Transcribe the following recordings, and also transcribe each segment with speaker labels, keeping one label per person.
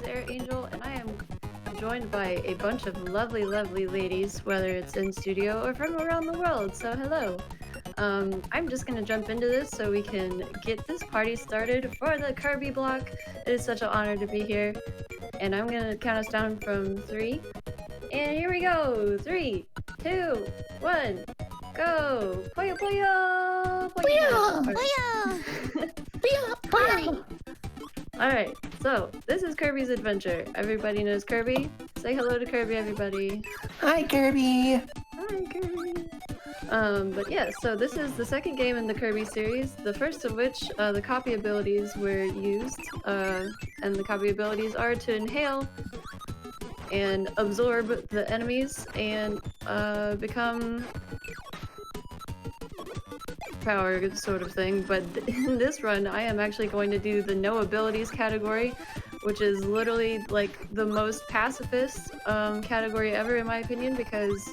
Speaker 1: AirAngel, and I am joined by a bunch of lovely, lovely ladies, whether it's in studio or from around the world, so hello. I'm just gonna jump into this so we can get this party started for the Kirby block. It is such an honor to be here, and I'm gonna count us down from 3, and here we go! 3, 2, 1, go! Poyo poyo!
Speaker 2: Poyo!
Speaker 1: Poyo!
Speaker 2: Poyo! Poyo!
Speaker 1: Alright, so this is Kirby's adventure. Everybody knows Kirby. Say hello to Kirby, everybody.
Speaker 2: Hi, Kirby!
Speaker 1: Hi, Kirby! But yeah, so this is the second game in the Kirby series, the first of which the copy abilities were used, and the copy abilities are to inhale and absorb the enemies and become power sort of thing, but in this run I am actually going to do the no abilities category, which is literally like the most pacifist category ever in my opinion, because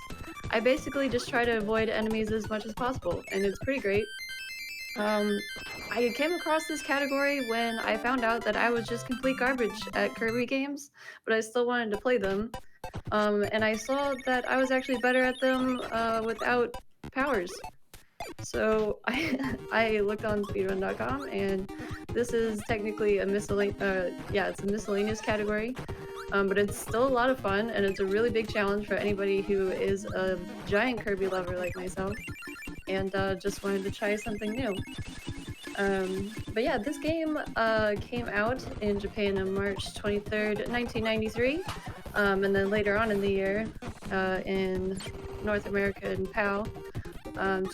Speaker 1: I basically just try to avoid enemies as much as possible, and it's pretty great. I came across this category when I found out that I was just complete garbage at Kirby games, but I still wanted to play them, and I saw that I was actually better at them without powers. So I looked on speedrun.com, and this is technically a miscellaneous category, but it's still a lot of fun, and it's a really big challenge for anybody who is a giant Kirby lover like myself, and just wanted to try something new. But yeah, this game came out in Japan on March 23rd, 1993, and then later on in the year in North America and PAL.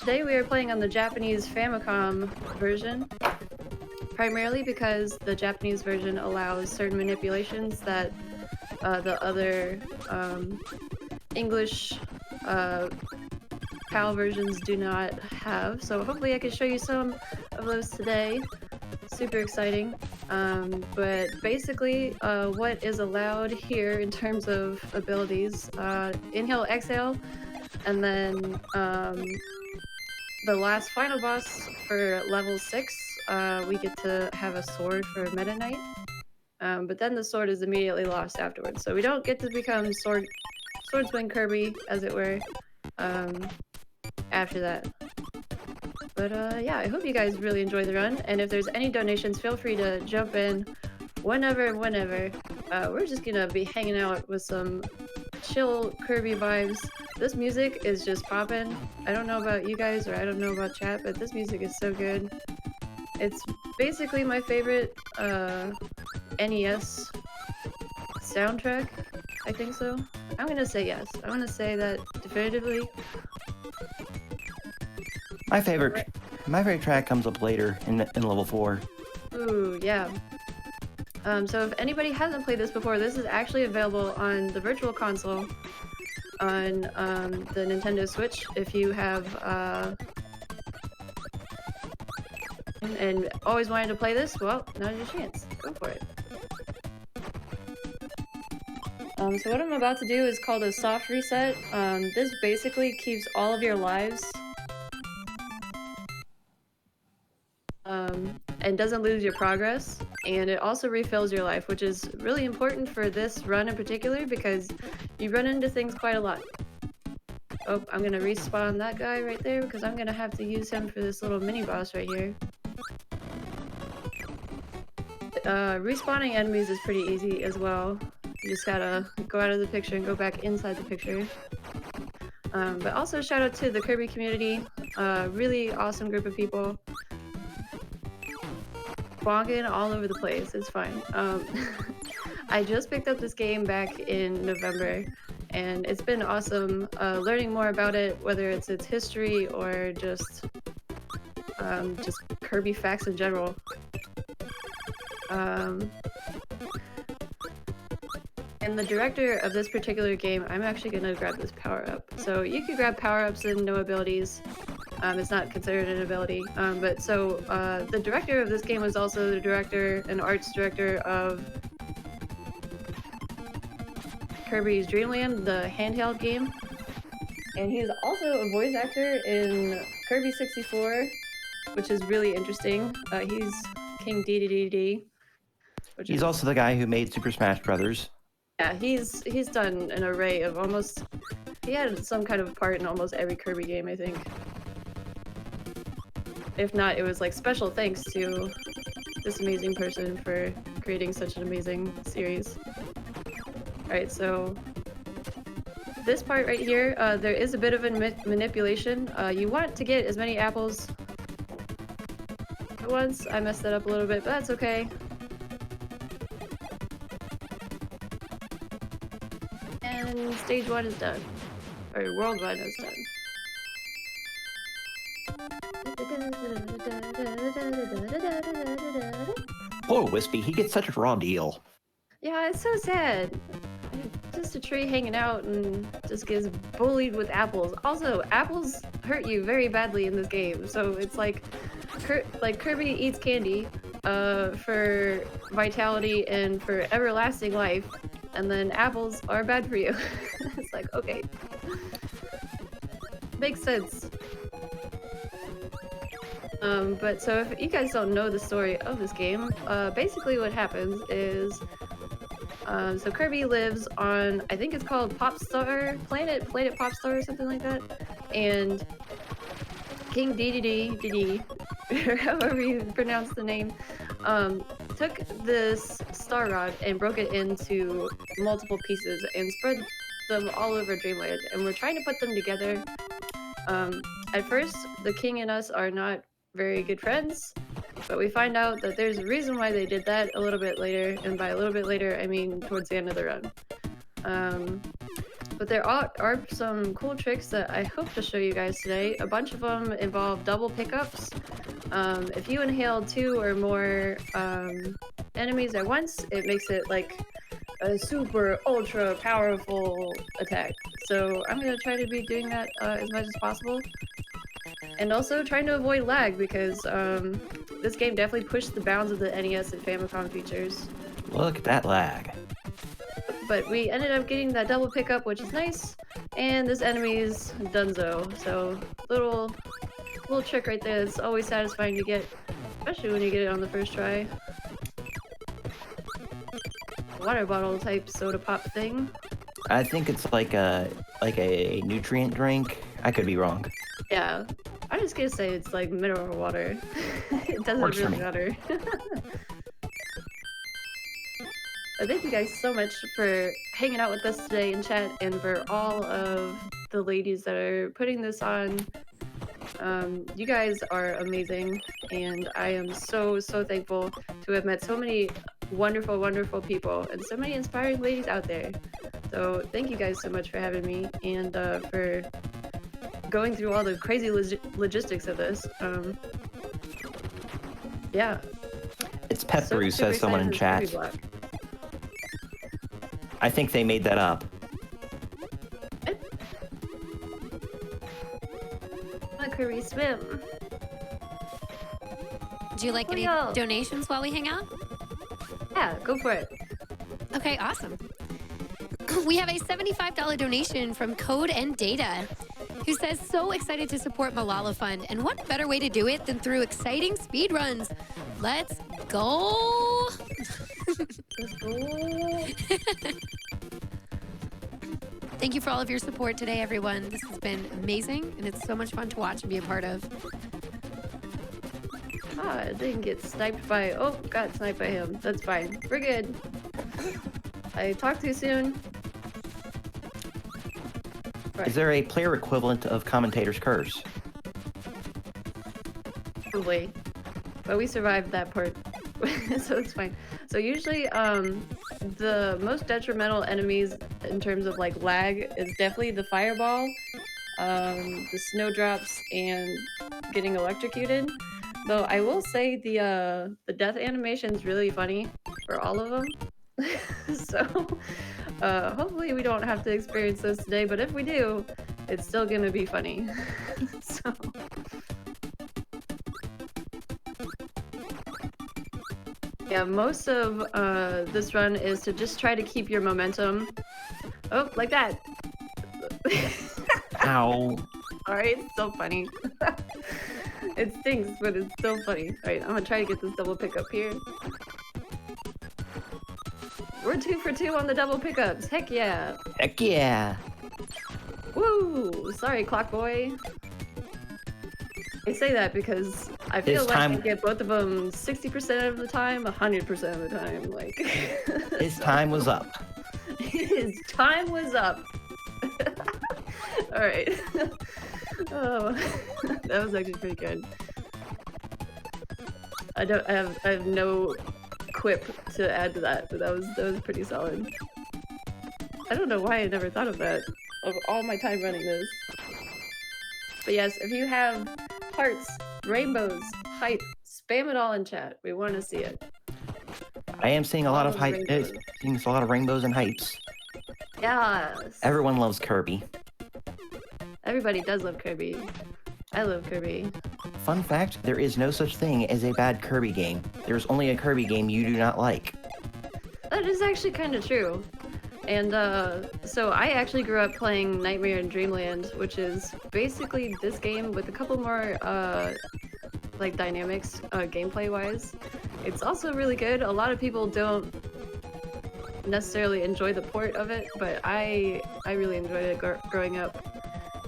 Speaker 1: Today we are playing on the Japanese Famicom version, primarily because the Japanese version allows certain manipulations that the other English PAL versions do not have. So hopefully I can show you some of those today. Super exciting. But basically what is allowed here in terms of abilities, inhale, exhale, and then the last final boss for level 6, we get to have a sword for Meta Knight, but then the sword is immediately lost afterwards, so we don't get to become Swordswing Kirby, as it were, after that. But yeah, I hope you guys really enjoy the run, and if there's any donations, feel free to jump in whenever. We're just gonna be hanging out with some chill Kirby vibes. This music is just poppin'. I don't know about you guys, or I don't know about chat, but this music is so good. It's basically my favorite NES soundtrack. I think so. I'm gonna say yes. I'm gonna say that definitively.
Speaker 2: My favorite track comes up later in level 4.
Speaker 1: Ooh, yeah. So if anybody hasn't played this before, this is actually available on the Virtual Console on the Nintendo Switch. If you have and always wanted to play this, well, now's your chance. Go for it. So what I'm about to do is called a soft reset. This basically keeps all of your lives and doesn't lose your progress, and it also refills your life, which is really important for this run in particular because you run into things quite a lot. Oh, I'm gonna respawn that guy right there because I'm gonna have to use him for this little mini boss right here. Respawning enemies is pretty easy as well. You just gotta go out of the picture and go back inside the picture. But also shout out to the Kirby community, really awesome group of people. Bonking all over the place, it's fine. I just picked up this game back in November, and it's been awesome learning more about it, whether it's its history or just Kirby facts in general. And the director of this particular game, I'm actually gonna grab this power-up. So you can grab power-ups and no abilities. It's not considered an ability. But so the director of this game was also the director and arts director of Kirby's Dream Land, the handheld game. And he's also a voice actor in Kirby 64, which is really interesting. He's King Dedede, Which
Speaker 2: He's also the guy who made Super Smash Brothers.
Speaker 1: Yeah, he's done an array of almost... He had some kind of part in almost every Kirby game, I think. If not, it was like special thanks to this amazing person for creating such an amazing series. Alright, so this part right here, there is a bit of a manipulation. You want to get as many apples at once. I messed that up a little bit, but that's okay. And stage 1 is done. Or world 1 is done.
Speaker 2: Poor Wispy, he gets such a raw deal.
Speaker 1: Yeah, it's so sad. Just a tree hanging out and just gets bullied with apples. Also, apples hurt you very badly in this game, so it's like Kirby eats candy for vitality and for everlasting life, and then apples are bad for you. It's like, okay. Makes sense. But so if you guys don't know the story of this game, basically what happens is so Kirby lives on, I think it's called Popstar Planet Popstar or something like that, and King Dedede, or however you pronounce the name, took this star rod and broke it into multiple pieces and spread them all over Dreamland, and we're trying to put them together. At first, the king and us are not very good friends, but we find out that there's a reason why they did that a little bit later, and by a little bit later, I mean towards the end of the run. But there are some cool tricks that I hope to show you guys today. A bunch of them involve double pickups. If you inhale 2 or more enemies at once, it makes it like a super ultra powerful attack. So I'm gonna try to be doing that as much as possible. And also trying to avoid lag, because this game definitely pushed the bounds of the NES and Famicom features.
Speaker 2: Look at that lag.
Speaker 1: But we ended up getting that double pickup, which is nice, and this enemy's donezo. So little trick right there that's always satisfying to get, especially when you get it on the first try. Water bottle type soda pop thing.
Speaker 2: I think it's like a nutrient drink. I could be wrong.
Speaker 1: Yeah, I'm just gonna say it's like mineral water. It doesn't
Speaker 2: Works for
Speaker 1: really
Speaker 2: me.
Speaker 1: matter. Thank you guys so much for hanging out with us today in chat, and for all of the ladies that are putting this on. You guys are amazing, and I am so thankful to have met so many wonderful people and so many inspiring ladies out there. So thank you guys so much for having me, and for going through all the crazy logistics of this. Yeah.
Speaker 2: It's Pepperoo, says someone in chat. I think they made that up.
Speaker 1: Kirby swim.
Speaker 3: Do you like any donations while we hang out?
Speaker 1: Yeah, go for it.
Speaker 3: Okay, awesome. We have a $75 donation from Code and Data, who says, so excited to support Malala Fund, and what better way to do it than through exciting speed runs. Let's go.
Speaker 1: Let's go.
Speaker 3: Thank you for all of your support today, everyone. This has been amazing, and it's so much fun to watch and be a part of.
Speaker 1: Ah, I didn't get sniped by... Oh, got sniped by him. That's fine. We're good. I talked too soon. Right.
Speaker 2: Is there a player equivalent of Commentator's Curse?
Speaker 1: Probably. But we survived that part. So it's fine. So usually, the most detrimental enemies in terms of like lag is definitely the fireball, the snowdrops, and getting electrocuted. Though I will say the death animation is really funny for all of them. So hopefully we don't have to experience this today, but if we do, it's still gonna be funny. So yeah, most of this run is to just try to keep your momentum. Oh, like that.
Speaker 2: Ow.
Speaker 1: Alright, it's so funny. It stinks, but it's still funny. Alright, I'm gonna try to get this double pick up here. We're 2 for 2 on the double pickups. Heck yeah.
Speaker 2: Heck yeah.
Speaker 1: Woo! Sorry, Clock Boy. I say that because I feel like I get both of them 60% of the time, 100% of the time. Like
Speaker 2: his time was up.
Speaker 1: His time was up. All right. Oh, that was actually pretty good. I have no quip to add to that, but that was pretty solid. I don't know why I never thought of that of all my time running this. But yes, if you have hearts, rainbows, hype, spam it all in chat. We want to see it.
Speaker 2: I am seeing a lot of hype. Seeing a lot of rainbows and hypes.
Speaker 1: Yes.
Speaker 2: Everyone loves Kirby.
Speaker 1: Everybody does love Kirby. I love Kirby.
Speaker 2: Fun fact, there is no such thing as a bad Kirby game. There's only a Kirby game you do not like.
Speaker 1: That is actually kind of true. And so I actually grew up playing Nightmare in Dreamland, which is basically this game with a couple more like dynamics gameplay-wise. It's also really good. A lot of people don't necessarily enjoy the port of it, but I really enjoyed it growing up.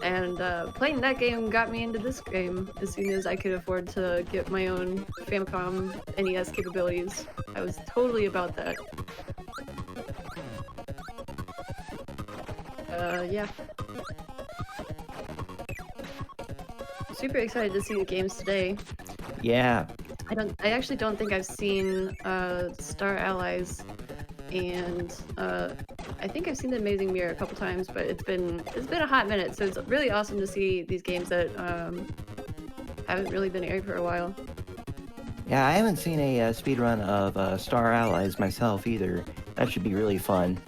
Speaker 1: And playing that game got me into this game as soon as I could afford to get my own Famicom NES capabilities. I was totally about that. Yeah. Super excited to see the games today.
Speaker 2: Yeah.
Speaker 1: I actually don't think I've seen Star Allies, and I think I've seen The Amazing Mirror a couple times, but it's been a hot minute, so it's really awesome to see these games that haven't really been aired for a while.
Speaker 2: Yeah, I haven't seen a speedrun of Star Allies myself either. That should be really fun.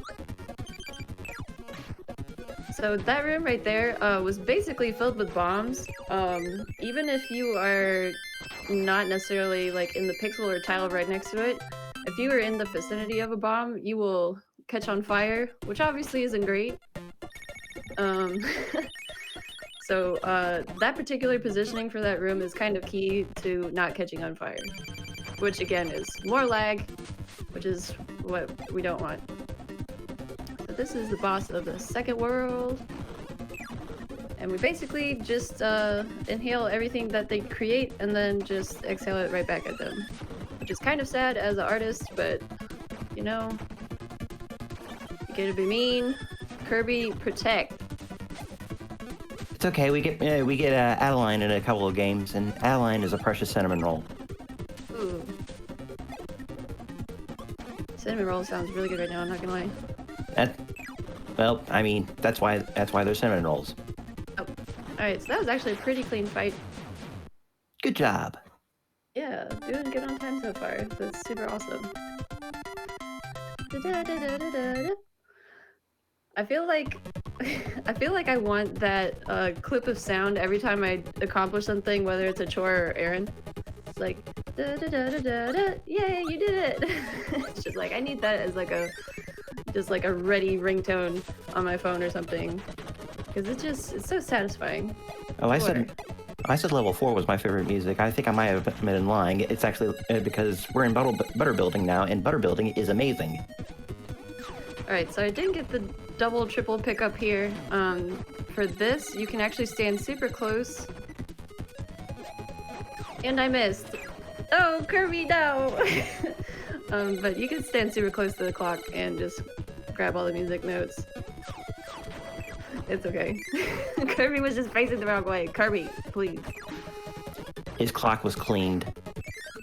Speaker 1: So that room right there was basically filled with bombs. Even if you are not necessarily like in the pixel or tile right next to it, if you are in the vicinity of a bomb, you will catch on fire, which obviously isn't great. So that particular positioning for that room is kind of key to not catching on fire, which again is more lag, which is what we don't want. So this is the boss of the second world, and we basically just inhale everything that they create and then just exhale it right back at them, which is kind of sad as an artist, but you know, you gotta be mean. Kirby, protect.
Speaker 2: It's okay. We get Adeline in a couple of games, and Adeline is a precious cinnamon roll.
Speaker 1: Ooh. Cinnamon roll sounds really good right now. I'm not gonna lie.
Speaker 2: Well, I mean, that's why they're cinnamon rolls.
Speaker 1: Oh, all right. So that was actually a pretty clean fight.
Speaker 2: Good job.
Speaker 1: Yeah, doing good on time so far. That's super awesome. I feel like I want that clip of sound every time I accomplish something, whether it's a chore or errand. It's like da da da da da da. Yay, you did it! It's just like I need that as like a ready ringtone on my phone or something, because it's so satisfying.
Speaker 2: Oh, I said level 4 was my favorite music. I think I might have been lying. It's actually because we're in butter building now, and butter building is amazing.
Speaker 1: All right, so I didn't get the double, triple pickup here. For this, you can actually stand super close. And I missed. Oh, Kirby, no! But you can stand super close to the clock and just grab all the music notes. It's okay. Kirby was just facing the wrong way. Kirby, please.
Speaker 2: His clock was cleaned.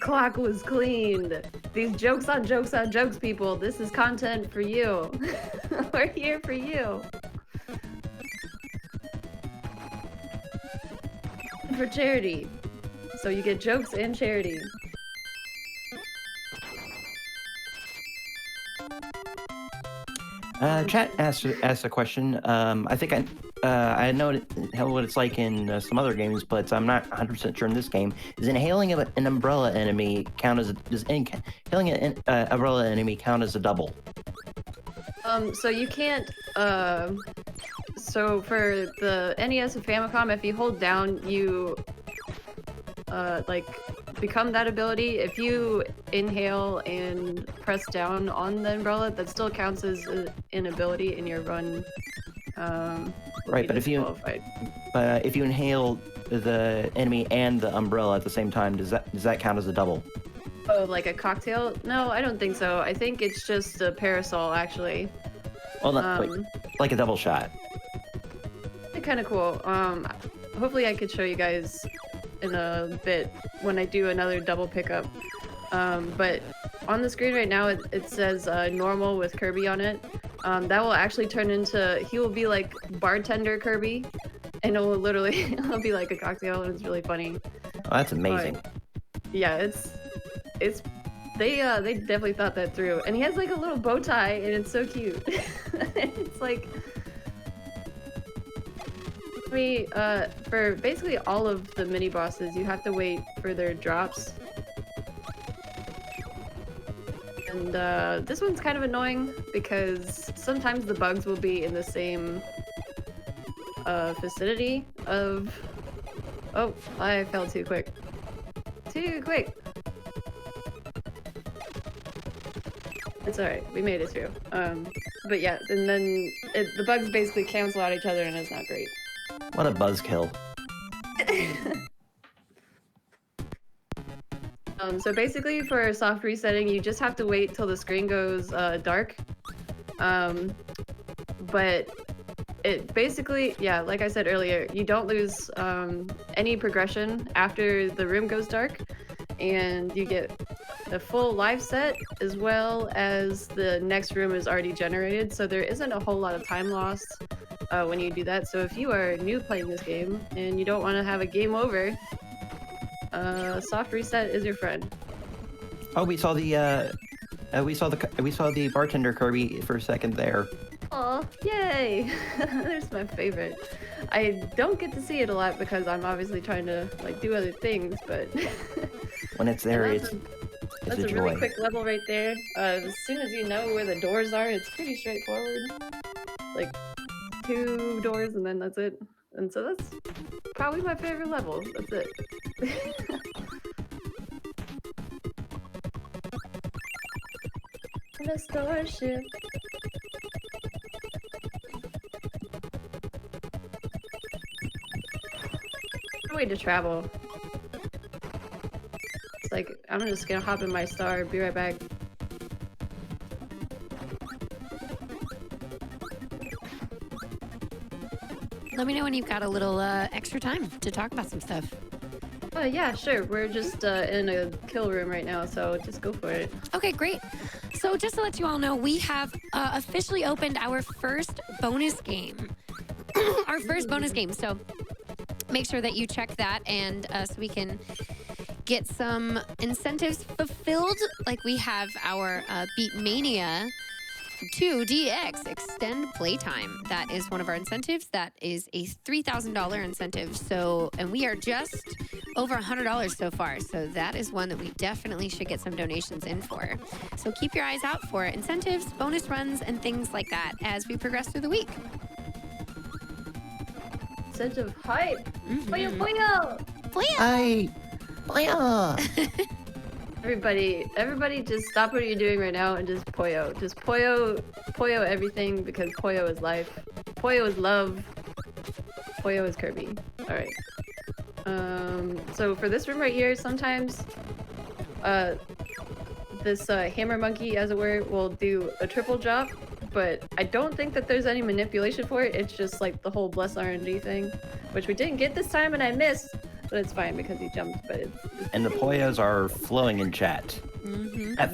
Speaker 1: Clock was cleaned. These jokes on jokes on jokes, people. This is content for you. We're here for you. For charity. So you get jokes and charity.
Speaker 2: Chat asked a question. I think I know what it's like in some other games, but I'm not 100% sure in this game. Is inhaling an umbrella enemy count as inhaling an umbrella enemy count as a double?
Speaker 1: So you can't. So for the NES and Famicom, if you hold down, you like become that ability, if you inhale and press down on the umbrella, that still counts as an ability in your run.
Speaker 2: Right, but if you inhale the enemy and the umbrella at the same time, does that count as a double?
Speaker 1: Oh, like a cocktail? No, I don't think so. I think it's just a parasol, actually.
Speaker 2: Well, like a double shot.
Speaker 1: Kind of cool. Hopefully I could show you guys in a bit when I do another double pickup. But on the screen right now, it says normal with Kirby on it. That will actually turn into, he will be like bartender Kirby, and it will literally, it'll be like a cocktail, and it's really funny.
Speaker 2: Oh, that's amazing.
Speaker 1: But, yeah, they definitely thought that through. And he has like a little bow tie, and it's so cute. It's like, for basically all of the mini bosses, you have to wait for their drops. And this one's kind of annoying because sometimes the bugs will be in the same vicinity of... Oh, I fell too quick. Too quick! It's alright, we made it through. But yeah, and then the bugs basically cancel out each other and it's not great.
Speaker 2: What a buzzkill.
Speaker 1: So basically for soft resetting, you just have to wait till the screen goes dark. But it basically, yeah, like I said earlier, you don't lose any progression after the room goes dark, and you get a full live set as well as the next room is already generated, so there isn't a whole lot of time lost when you do that. So if you are new playing this game and you don't want to have a game over, soft reset is your friend.
Speaker 2: Oh, we saw the bartender Kirby for a second there.
Speaker 1: Oh, yay! There's my favorite. I don't get to see it a lot because I'm obviously trying to like do other things, but
Speaker 2: when it's there,
Speaker 1: that's a really quick level right there. As soon as you know where the doors are, it's pretty straightforward. Like 2 doors and then that's it. And so that's probably my favorite level. That's it. The starship. Way to travel. It's like, I'm just gonna hop in my star, be right back.
Speaker 3: Let me know when you've got a little extra time to talk about some stuff.
Speaker 1: Yeah, sure. We're just in a kill room right now, so just go for it.
Speaker 3: Okay, great. So just to let you all know, we have officially opened our first bonus game. Our first bonus game. So make sure that you check that, and so we can get some incentives fulfilled. Like we have our Beat Mania 2 DX Extend Playtime. That is one of our incentives. That is a $3,000 incentive. So, and we are just over $100 so far. So that is one that we definitely should get some donations in for. So keep your eyes out for incentives, bonus runs, and things like that as we progress through the week.
Speaker 1: Incentive hype! Poyo poyo!
Speaker 3: Poyo!
Speaker 2: Poyo!
Speaker 1: Everybody just stop what you're doing right now and just poyo. Just poyo everything because poyo is life. Poyo is love. Poyo is Kirby. Alright. So for this room right here, sometimes this hammer monkey, as it were, will do a triple jump, but I don't think that there's any manipulation for it. It's just like the whole bless R&D thing, which we didn't get this time and I missed. But it's fine because he jumped, but it's
Speaker 2: and the poyos are flowing in chat.
Speaker 3: Mm-hmm.
Speaker 2: That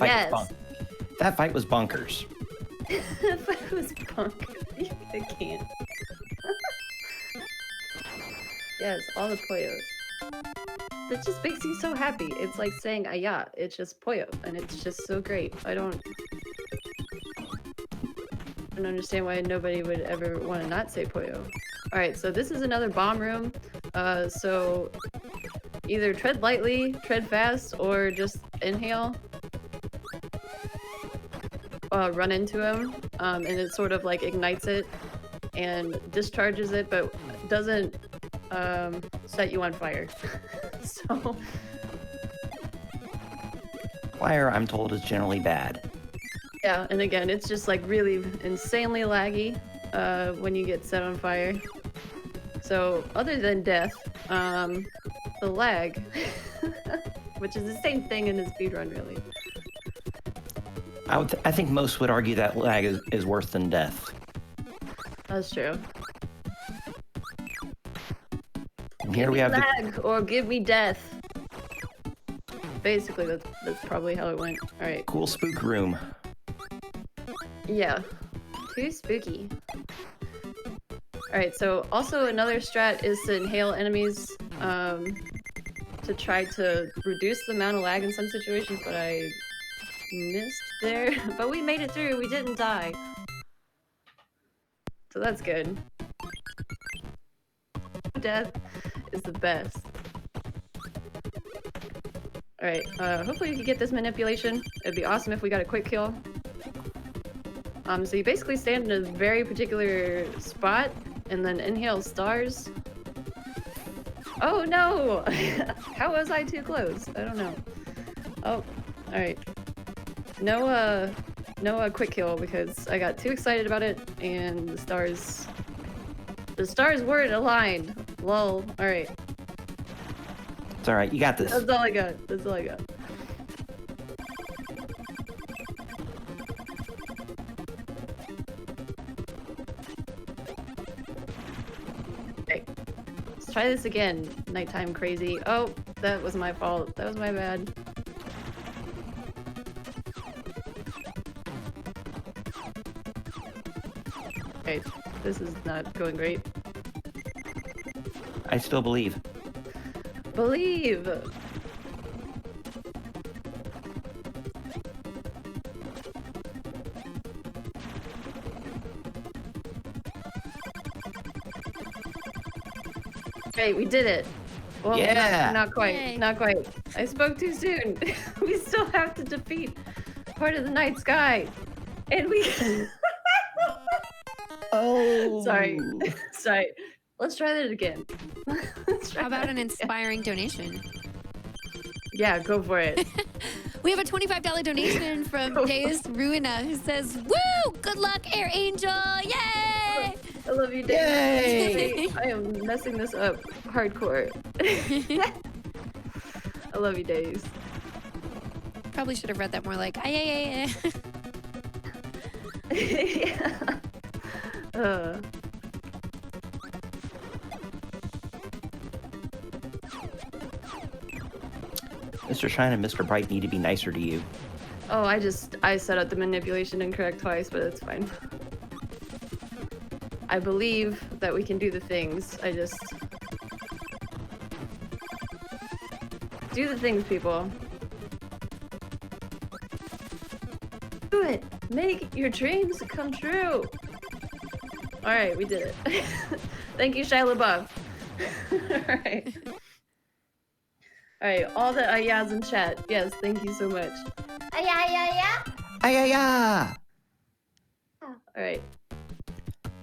Speaker 2: fight was bonkers.
Speaker 1: That fight was bonkers. I can't. Yes, all the poyos. That just makes me so happy. It's like saying "Aya." It's just poyo, and it's just so great. I don't understand why nobody would ever want to not say poyo. Alright, so this is another bomb room. So either tread lightly, tread fast, or just inhale. Run into him, and it sort of like ignites it and discharges it, but doesn't set you on fire. So
Speaker 2: Fire, I'm told, is generally bad.
Speaker 1: Yeah, and again, it's just like really insanely laggy when you get set on fire. So other than death, the lag, which is the same thing in a speedrun, really.
Speaker 2: I think most would argue that lag is worse than death.
Speaker 1: That's true.
Speaker 2: And here we have
Speaker 1: lag or give me death. Basically, that's probably how it went. All right.
Speaker 2: cool spook room.
Speaker 1: Yeah. Too spooky. Alright, so also another strat is to inhale enemies to try to reduce the amount of lag in some situations, but I missed there. But we made it through, we didn't die. So that's good. Death is the best. Alright, hopefully we can get this manipulation. It'd be awesome if we got a quick kill. So you basically stand in a very particular spot and then inhale stars. Oh no! How was I too close? I don't know. Oh, alright. No quick kill because I got too excited about it and the stars weren't aligned. Lol. Alright.
Speaker 2: It's alright, you got this.
Speaker 1: That's all I got. That's all I got. Try this again. Nighttime crazy. Oh, that was my fault. That was my bad. Okay, this is not going great.
Speaker 2: I still believe.
Speaker 1: Believe! Okay, we did it. Well,
Speaker 2: Yeah.
Speaker 1: not quite.
Speaker 3: Yay.
Speaker 1: Not quite. I spoke too soon. We still have to defeat part of the night sky. And we...
Speaker 2: Oh.
Speaker 1: Sorry. Sorry. Let's try that again.
Speaker 3: How about an inspiring donation?
Speaker 1: Yeah, go for it.
Speaker 3: We have a $25 donation from Deus Ruina who says, "Woo! Good luck, AirAngel! Yay!"
Speaker 1: I love you,
Speaker 3: Yay!
Speaker 1: Dave. I am messing this up hardcore. I love you, Days.
Speaker 3: Probably should have read that more like, "Ay, ay, ay, ay."
Speaker 1: Yeah.
Speaker 2: Mr. Shine and Mr. Bright need to be nicer to you.
Speaker 1: Oh, I set up the manipulation incorrect twice, but it's fine. I believe that we can do the things. I just... Do the things, people. Do it! Make your dreams come true! Alright, we did it. Thank you, Shia LaBeouf. Alright. Alright, all the ayahs in chat. Yes, thank you so much.
Speaker 2: Ayaya!
Speaker 1: Alright.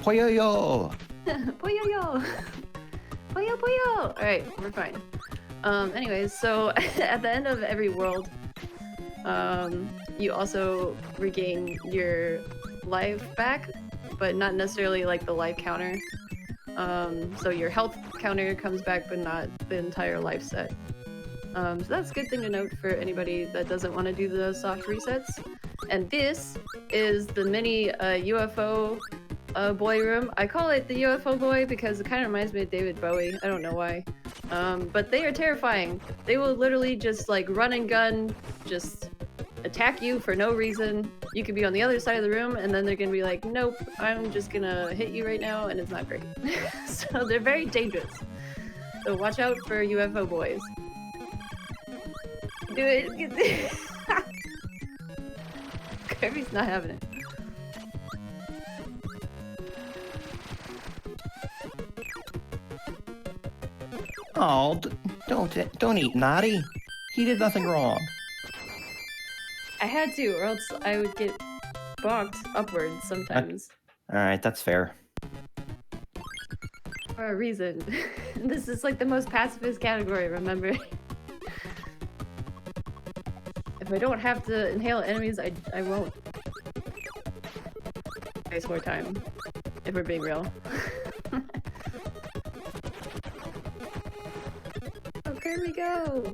Speaker 2: Poyoyo!
Speaker 1: Poyo-yo! Poyo-poyo! Alright, we're fine. Anyways, so at the end of every world, you also regain your life back, but not necessarily like the life counter. So your health counter comes back, but not the entire life set. So that's a good thing to note for anybody that doesn't want to do the soft resets. And this is the mini UFO boy room. I call it the UFO boy because it kind of reminds me of David Bowie. I don't know why. But they are terrifying. They will literally just like run and gun, just attack you for no reason. You could be on the other side of the room and then they're gonna be like, nope, I'm just gonna hit you right now, and it's not great. So they're very dangerous. So watch out for UFO boys. Do it. Kirby's not having it.
Speaker 2: Oh, don't eat Naughty. He did nothing wrong.
Speaker 1: I had to, or else I would get bonked upwards sometimes.
Speaker 2: Alright, that's fair.
Speaker 1: For a reason. This is like the most pacifist category, remember? if I don't have to inhale enemies, I won't waste more time, if we're being real. Oh, here we go!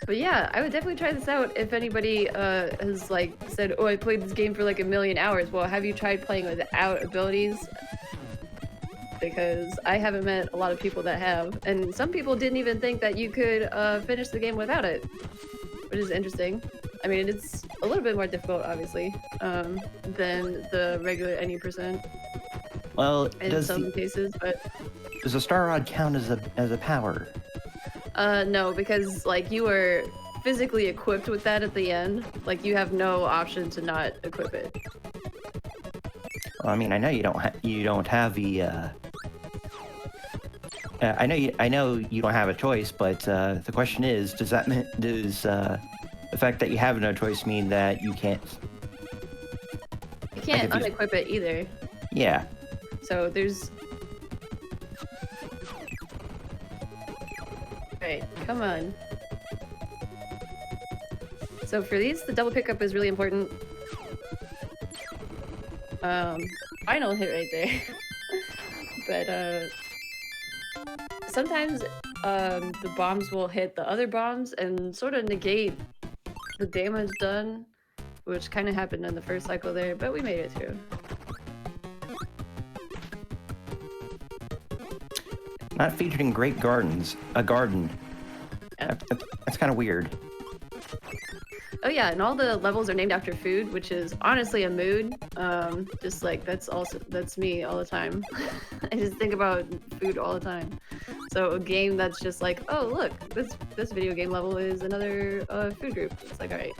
Speaker 1: But yeah, I would definitely try this out if anybody has like said, oh, I played this game for like 1,000,000 hours. Well, have you tried playing without abilities? Because I haven't met a lot of people that have, and some people didn't even think that you could finish the game without it, which is interesting. I mean, it's a little bit more difficult, obviously, than the regular any %.
Speaker 2: Well,
Speaker 1: in some cases, but
Speaker 2: does a star rod count as a power?
Speaker 1: no, because like you are physically equipped with that at the end. Like you have no option to not equip it.
Speaker 2: Well, I mean, I know you don't have the. I know you don't have a choice, but the question is, does the fact that you have no choice mean that you can't?
Speaker 1: You can't unequip it either.
Speaker 2: Yeah.
Speaker 1: So there's. Right, come on. So for these, the double pickup is really important. Final hit right there. But sometimes the bombs will hit the other bombs and sort of negate the damage done, which kind of happened in the first cycle there, but we made it through.
Speaker 2: Not featured in Great Gardens. A garden.
Speaker 1: Yeah.
Speaker 2: That's kind of weird.
Speaker 1: Oh yeah, and all the levels are named after food, which is honestly a mood. Just like that's me all the time. I just think about food all the time. So a game that's just like, oh look, this video game level is another food group. It's like, all right.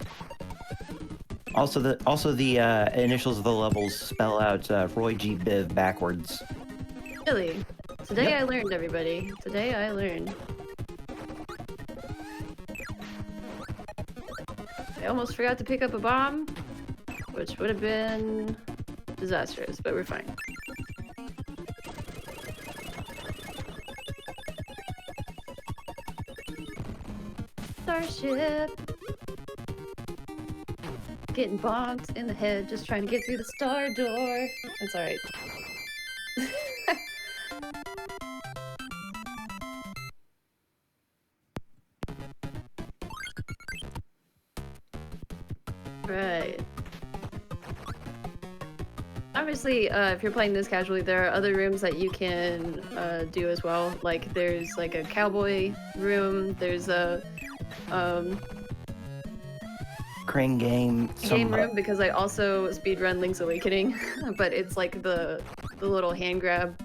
Speaker 2: Also the initials of the levels spell out Roy G. Biv backwards.
Speaker 1: Really? Today
Speaker 2: Yep.
Speaker 1: I learned, everybody. Today I learned. I almost forgot to pick up a bomb, which would have been disastrous, but we're fine. Starship! Getting bonked in the head, just trying to get through the star door. That's alright. Right. Obviously, if you're playing this casually, there are other rooms that you can do as well. Like, there's like a cowboy room, there's a
Speaker 2: Crane game.
Speaker 1: room, because I also speedrun Link's Awakening, but it's like the little hand grab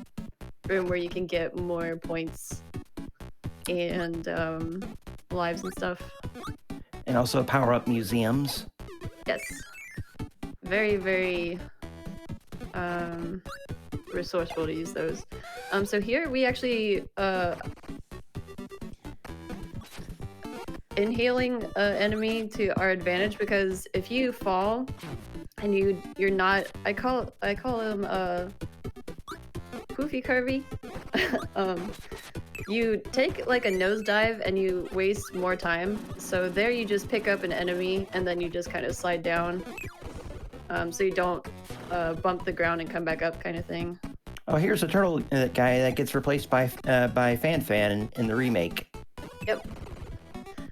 Speaker 1: room where you can get more points and lives and stuff.
Speaker 2: And also power-up museums.
Speaker 1: Yes. Very, very resourceful to use those. So here we actually inhaling an enemy to our advantage, because if you fall and you're not, I call him Poofy Kirby. You take like a nosedive and you waste more time. So there you just pick up an enemy and then you just kind of slide down. So you don't bump the ground and come back up, kind of thing.
Speaker 2: Oh, here's a turtle guy that gets replaced by Fan in the remake.
Speaker 1: Yep.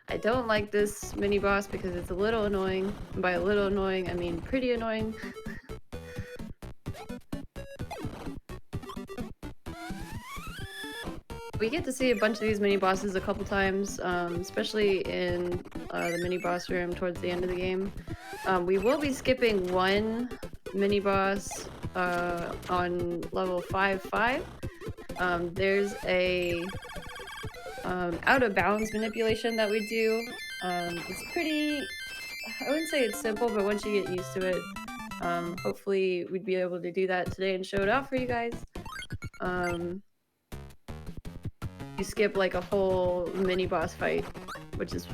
Speaker 1: I don't like this mini boss because it's a little annoying. And by a little annoying, I mean pretty annoying. We get to see a bunch of these mini bosses a couple times, especially in the mini boss room towards the end of the game. We will be skipping one mini boss on level 5-5. There's a out of bounds manipulation that we do. It's pretty, I wouldn't say it's simple, but once you get used to it, hopefully we'd be able to do that today and show it off for you guys. You skip like a whole mini boss fight, which is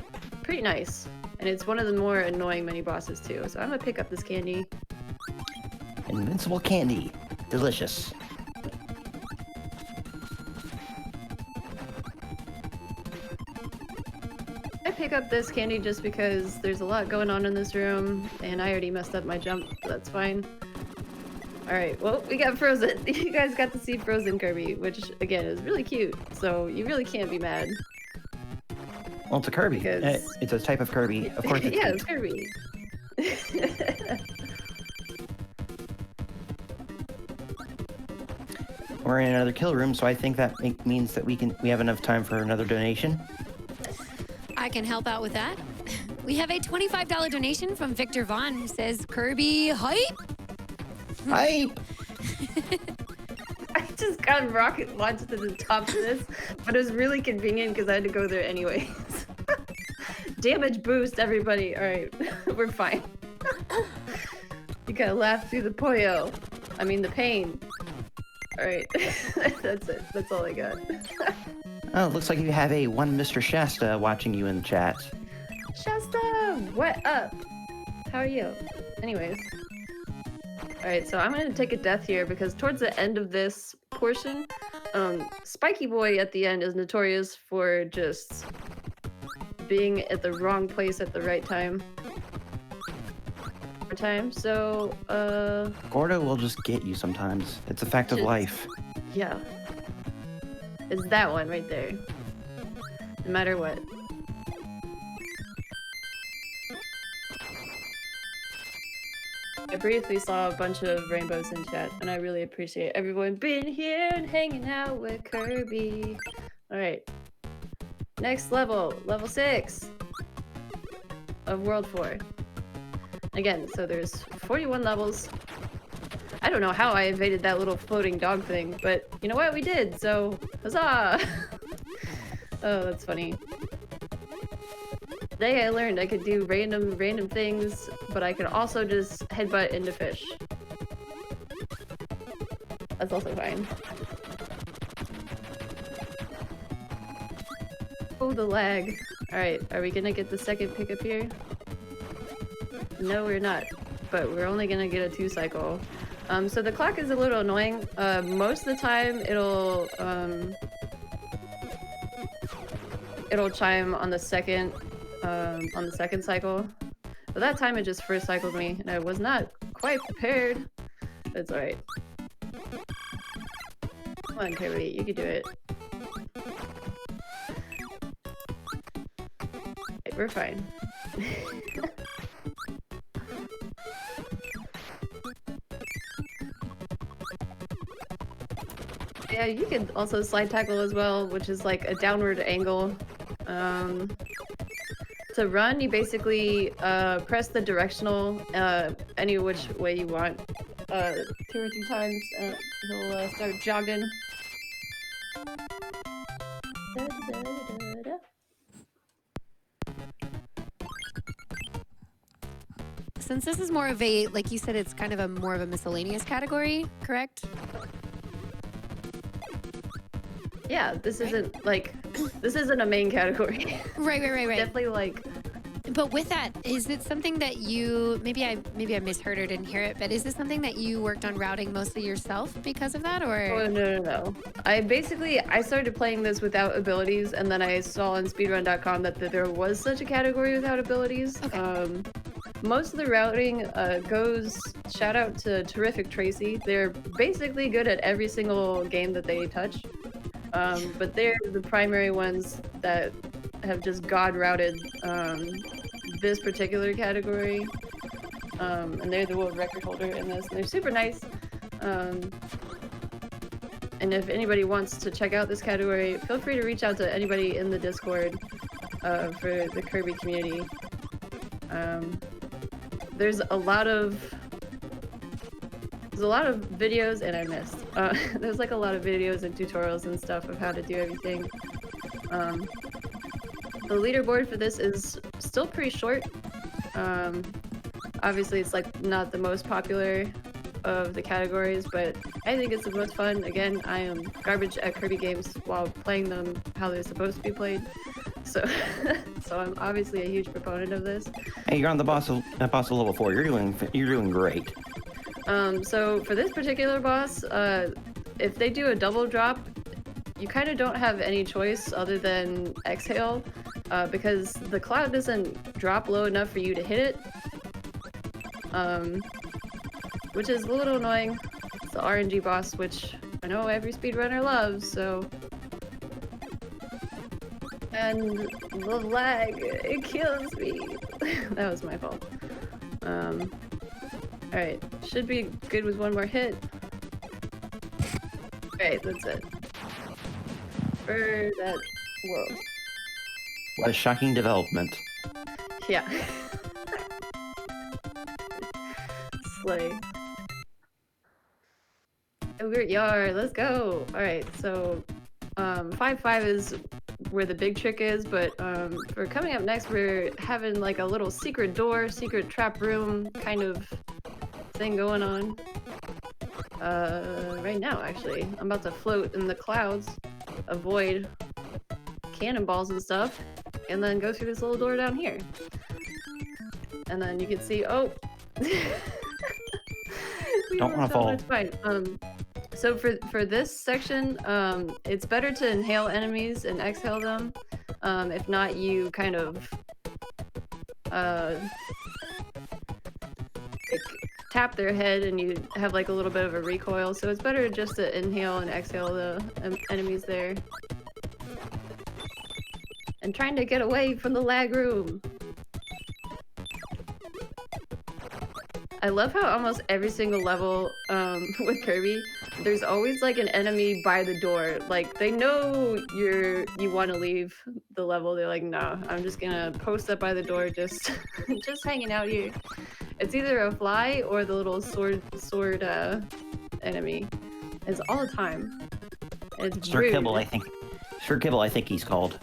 Speaker 1: pretty nice. And it's one of the more annoying mini bosses too. So I'm gonna pick up this candy.
Speaker 2: Invincible candy. Delicious.
Speaker 1: I pick up this candy just because there's a lot going on in this room, and I already messed up my jump, so that's fine. Alright, well, we got Frozen. You guys got to see Frozen Kirby, which, again, is really cute, so you really can't be mad.
Speaker 2: Well, it's a Kirby.
Speaker 1: Because...
Speaker 2: It's a type of Kirby. Of course it's
Speaker 1: yeah, it's Kirby.
Speaker 2: We're in another kill room, so I think that means that we have enough time for another donation.
Speaker 3: I can help out with that. We have a $25 donation from Victor Vaughn, who says, Kirby hype?
Speaker 2: Hype!
Speaker 1: I just got rocket launched to the top of this, but it was really convenient because I had to go there anyways. Damage boost, everybody. Alright, we're fine. You gotta laugh through the pollo. I mean the pain. Alright, that's it. That's all I got.
Speaker 2: Oh, it looks like you have a one Mr. Shasta watching you in the chat.
Speaker 1: Shasta, what up? How are you? Anyways. Alright, so I'm gonna take a death here because towards the end of this portion, Spiky Boy at the end is notorious for just being at the wrong place at the right time. So,
Speaker 2: Gordo will just get you sometimes. It's a fact of life.
Speaker 1: Yeah. It's that one right there. No matter what. I briefly saw a bunch of rainbows in chat, and I really appreciate everyone being here and hanging out with Kirby. Alright. Next level. Level 6 of World 4. Again, so there's 41 levels. I don't know how I evaded that little floating dog thing, but you know what? We did, so huzzah! Oh, that's funny. Today I learned I could do random things, but I could also just headbutt into fish. That's also fine. Oh, the lag. Alright, are we gonna get the second pickup here? No, we're not, but we're only gonna get a 2-cycle. So the clock is a little annoying. Most of the time, it'll chime on the second cycle. But that time it just first cycled me, and I was not quite prepared. It's alright. Come on, Kirby, you can do it. Okay, we're fine. Yeah, you can also slide tackle as well, which is like a downward angle. To run, you basically press the directional any which way you want 2 or 3 times, and he'll start jogging. Da, da, da, da.
Speaker 3: Since this is more of a, like you said, it's kind of a more of a miscellaneous category, correct?
Speaker 1: Yeah, this isn't like, this isn't a main category.
Speaker 3: Right.
Speaker 1: Definitely like.
Speaker 3: But with that, is it something that you, maybe I misheard or didn't hear it, but is this something that you worked on routing mostly yourself because of that, or?
Speaker 1: Oh, no. I started playing this without abilities, and then I saw on speedrun.com that there was such a category without abilities.
Speaker 3: Okay.
Speaker 1: Most of the routing goes, shout out to Terrific Tracy. They're basically good at every single game that they touch. But they're the primary ones that have just god routed this particular category. And they're the world record holder in this, and they're super nice. And if anybody wants to check out this category, feel free to reach out to anybody in the Discord for the Kirby community. There's a lot of videos, and I missed. There's like a lot of videos and tutorials and stuff of how to do everything. The leaderboard for this is still pretty short. Obviously it's like not the most popular of the categories, but I think it's the most fun. Again, I am garbage at Kirby games while playing them how they're supposed to be played. So, so I'm obviously a huge proponent of this.
Speaker 2: Hey, you're on the boss of level 4. You're doing great.
Speaker 1: So for this particular boss, if they do a double drop, you kind of don't have any choice other than exhale. because the cloud doesn't drop low enough for you to hit it. Which is a little annoying. It's the RNG boss, which I know every speedrunner loves, so... And the lag, it kills me. That was my fault. Alright, should be good with one more hit. Alright, that's it. For that world.
Speaker 2: What a shocking development.
Speaker 1: Yeah. Slay. Ogre Yar, let's go! Alright, so 5-5 is where the big trick is, but for coming up next we're having like a little secret door, secret trap room kind of thing going on. Right now actually. I'm about to float in the clouds, avoid cannonballs and stuff, and then go through this little door down here. And then you can see, oh!
Speaker 2: Don't want to fall.
Speaker 1: It's fine. So for this section, it's better to inhale enemies and exhale them. If not, you kind of like, tap their head and you have like a little bit of a recoil. So it's better just to inhale and exhale the enemies there. And trying to get away from the lag room. I love how almost every single level with Kirby, there's always like an enemy by the door. Like they know you want to leave the level. They're like, no, I'm just gonna post up by the door, just just hanging out here. It's either a fly or the little sword enemy. It's all the time. And it's
Speaker 2: Sir
Speaker 1: rude.
Speaker 2: Kibble, I think. Sir Kibble, I think he's called.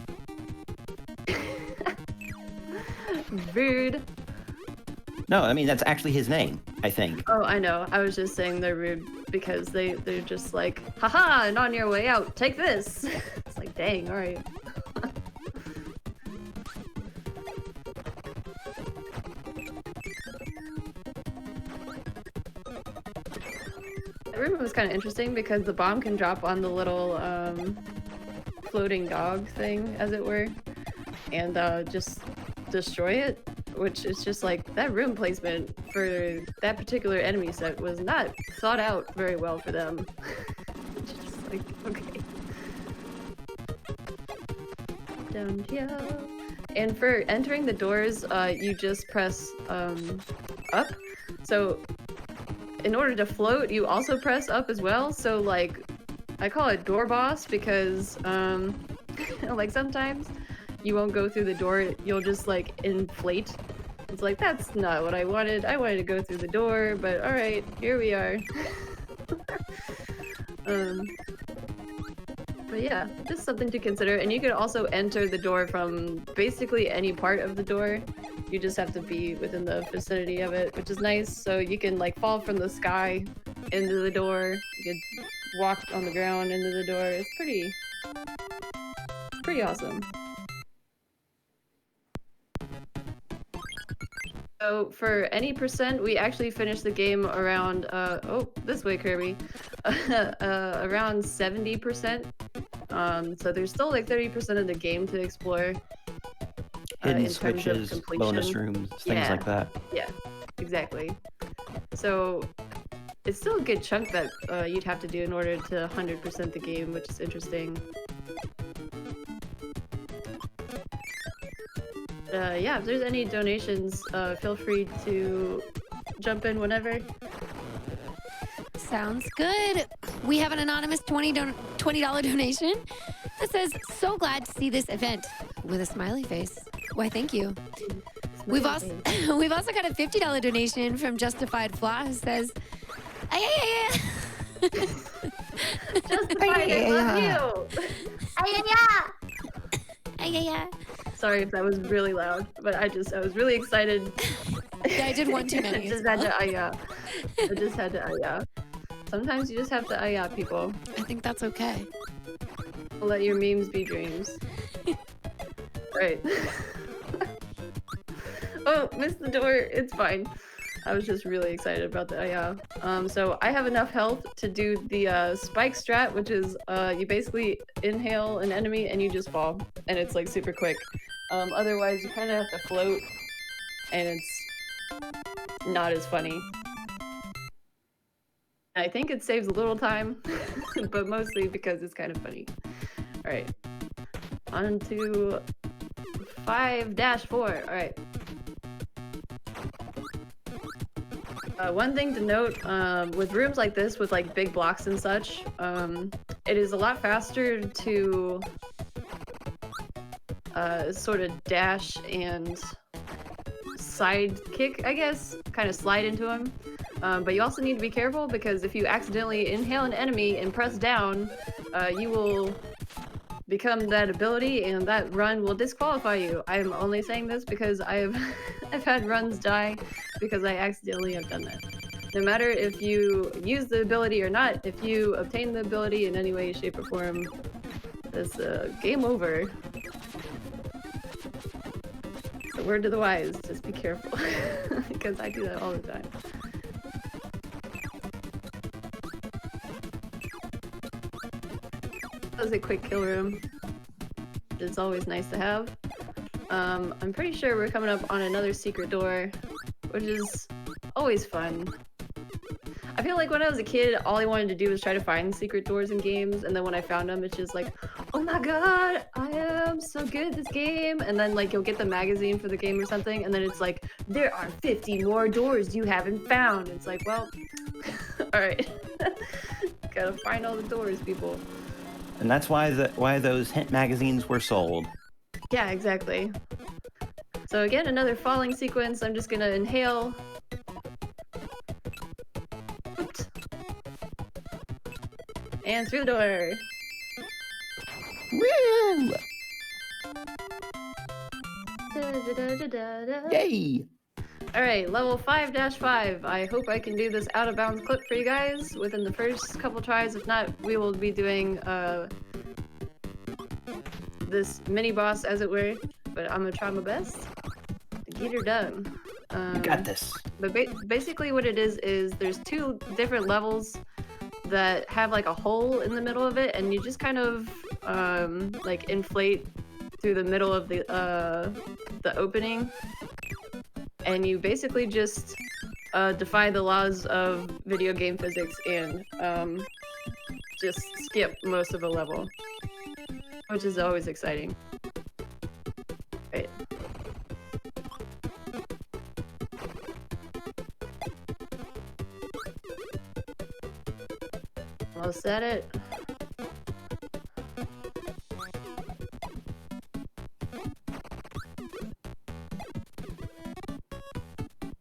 Speaker 1: Rude.
Speaker 2: No, I mean, that's actually his name, I think.
Speaker 1: Oh, I know. I was just saying they're rude because they're just like, haha, and on your way out, take this! It's like, dang, alright. That room was kind of interesting because the bomb can drop on the little floating dog thing, as it were, and just destroy it. Which is just like, that room placement for that particular enemy set was not thought out very well for them. Just like, okay. Down here. And for entering the doors, you just press up. So in order to float, you also press up as well. So like, I call it door boss because like sometimes you won't go through the door, you'll just like inflate. It's like, that's not what I wanted. I wanted to go through the door, but alright, here we are. But yeah, just something to consider. And you could also enter the door from basically any part of the door. You just have to be within the vicinity of it, which is nice. So you can like fall from the sky into the door. You could walk on the ground into the door. It's pretty awesome. So for any percent, we actually finished the game around, oh, this way, Kirby, around 70%. So there's still like 30% of the game to explore.
Speaker 2: Hidden switches, bonus rooms, things like that.
Speaker 1: Yeah, exactly. So it's still a good chunk that you'd have to do in order to 100% the game, which is interesting. Yeah, if there's any donations, feel free to jump in whenever.
Speaker 3: Sounds good. We have an anonymous $20 donation that says, so glad to see this event, with a smiley face. Why, thank you. We've also got a $50 donation from Justified Flaw who says, ay.
Speaker 1: Justified, I love you!
Speaker 3: Ay.
Speaker 1: Sorry if that was really loud, but I was really excited.
Speaker 3: Yeah, I did one too many.
Speaker 1: I just had to Sometimes you just have to people.
Speaker 3: I think that's okay.
Speaker 1: Let your memes be dreams. Right. Oh, missed the door. It's fine. I was just really excited about the so I have enough health to do the spike strat, which is you basically inhale an enemy and you just fall, and it's like super quick. Otherwise, you kind of have to float, and it's not as funny. I think it saves a little time, but mostly because it's kind of funny. All right, on to 5-4. All right. One thing to note, with rooms like this, with like big blocks and such, it is a lot faster to sort of dash and side kick, I guess, kind of slide into them. But you also need to be careful because if you accidentally inhale an enemy and press down, you will become that ability and that run will disqualify you. I'm only saying this because I've had runs die because I accidentally have done that. No matter if you use the ability or not, if you obtain the ability in any way, shape, or form, it's game over. So word to the wise, just be careful. Because I do that all the time. That was a quick kill room. It's always nice to have. I'm pretty sure we're coming up on another secret door, which is always fun. I feel like when I was a kid, all I wanted to do was try to find secret doors in games, and then when I found them, it's just like, oh my god, I am so good at this game! And then like you'll get the magazine for the game or something, and then it's like, there are 50 more doors you haven't found. It's like, well, alright. Gotta find all the doors, people.
Speaker 2: And that's why those hint magazines were sold.
Speaker 1: Yeah, exactly. So again, another falling sequence. I'm just gonna inhale. Oops. And through the door.
Speaker 2: Woo! Yay!
Speaker 1: Alright, level 5-5. I hope I can do this out of bounds clip for you guys within the first couple tries. If not, we will be doing this mini boss, as it were. But I'm gonna try my best to get her done.
Speaker 2: You got this.
Speaker 1: But basically what it is there's two different levels that have like a hole in the middle of it, and you just kind of like inflate through the middle of the opening. And you basically just defy the laws of video game physics and just skip most of a level, which is always exciting. Right. Almost at it.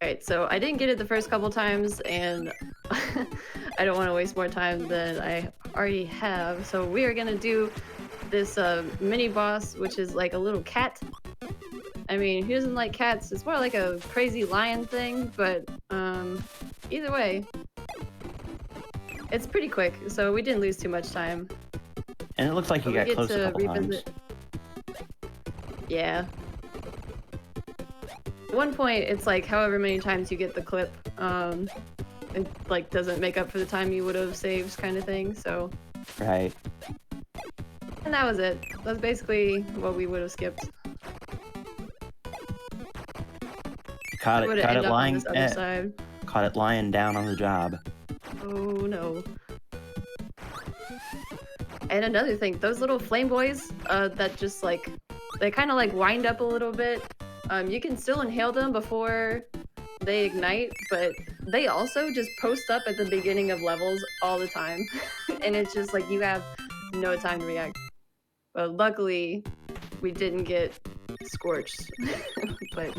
Speaker 1: Alright, so I didn't get it the first couple times, and I don't want to waste more time than I already have. So we are gonna do this mini boss, which is like a little cat. I mean, who doesn't like cats? It's more like a crazy lion thing, but either way, it's pretty quick, so we didn't lose too much time.
Speaker 2: And it looks like you got close a couple times.
Speaker 1: Yeah. At one point, it's like however many times you get the clip, it like doesn't make up for the time you would have saved, kind of thing. So.
Speaker 2: Right.
Speaker 1: And that was it. That's basically what we would have skipped.
Speaker 2: Caught it lying.
Speaker 1: Side.
Speaker 2: Caught it lying down on the job.
Speaker 1: Oh no. And another thing, those little flame boys, that just like, they kind of like wind up a little bit. You can still inhale them before they ignite, but they also just post up at the beginning of levels all the time. And it's just like you have no time to react. But luckily, we didn't get scorched. But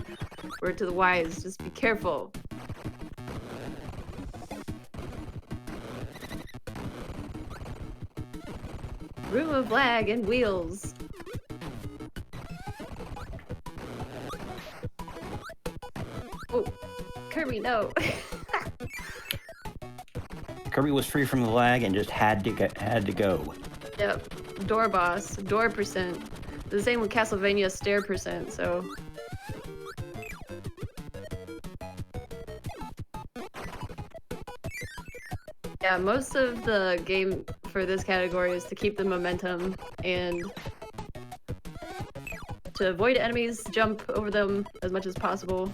Speaker 1: word to the wise, just be careful. Room of lag and wheels. Oh, Kirby, no.
Speaker 2: Kirby was free from the lag and just had to go.
Speaker 1: Yep, door boss, door percent. The same with Castlevania stair percent, so. Yeah, most of the game for this category is to keep the momentum and to avoid enemies, jump over them as much as possible.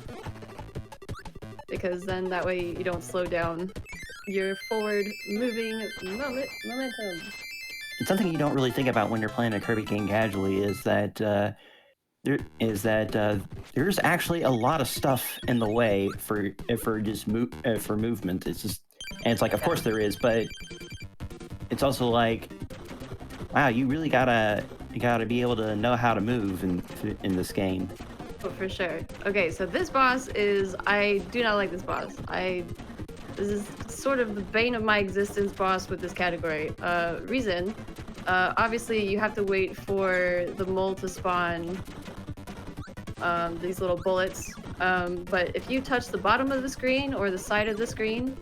Speaker 1: Because then that way you don't slow down your forward moving momentum.
Speaker 2: It's something you don't really think about when you're playing a Kirby game casually is that there's actually a lot of stuff in the way for movement. It's just, and it's like, of course there is, but it's also like, wow, you really gotta be able to know how to move in this game.
Speaker 1: Oh, for sure. Okay, so this boss is, I do not like this boss. This is sort of the bane of my existence boss with this category. Reason, obviously you have to wait for the mole to spawn these little bullets. But if you touch the bottom of the screen or the side of the screen,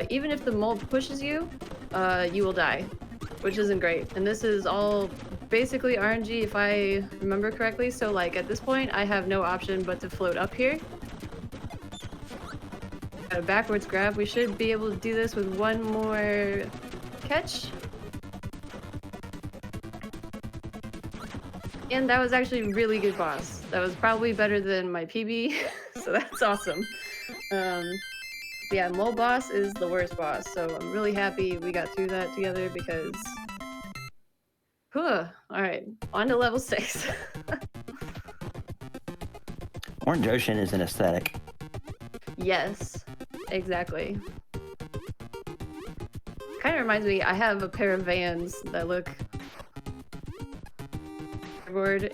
Speaker 1: even if the mole pushes you, you will die, which isn't great. And this is all basically RNG if I remember correctly. So like at this point, I have no option but to float up here. Got a backwards grab. We should be able to do this with one more catch. And that was actually a really good boss. That was probably better than my PB, so that's awesome. Yeah, mole boss is the worst boss, so I'm really happy we got through that together because... Alright, on to level 6.
Speaker 2: Orange Ocean is an aesthetic.
Speaker 1: Yes, exactly. Kind of reminds me, I have a pair of Vans that look...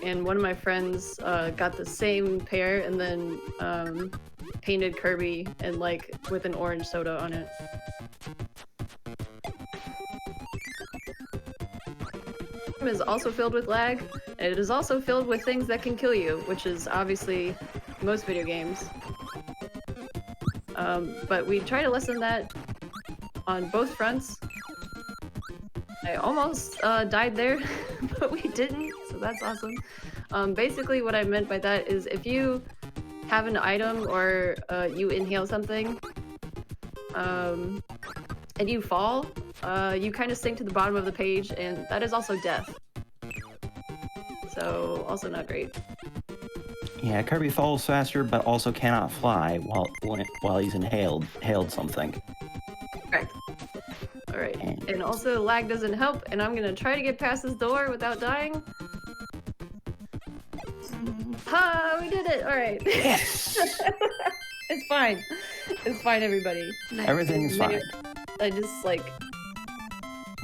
Speaker 1: and one of my friends got the same pair and then painted Kirby and like with an orange soda on it. It is also filled with lag, and it is also filled with things that can kill you, which is obviously most video games. But we try to lessen that on both fronts. I almost died there, but we didn't, so that's awesome. Basically what I meant by that is if you have an item or you inhale something and you fall, you kind of sink to the bottom of the page, and that is also death. So also not great.
Speaker 2: Yeah, Kirby falls faster, but also cannot fly while he's inhaled something.
Speaker 1: Correct. Alright, and also lag doesn't help, and I'm gonna try to get past this door without dying. Ha! We did it! Alright.
Speaker 2: Yes!
Speaker 1: It's fine. It's fine, everybody.
Speaker 2: Everything's fine.
Speaker 1: I just, like,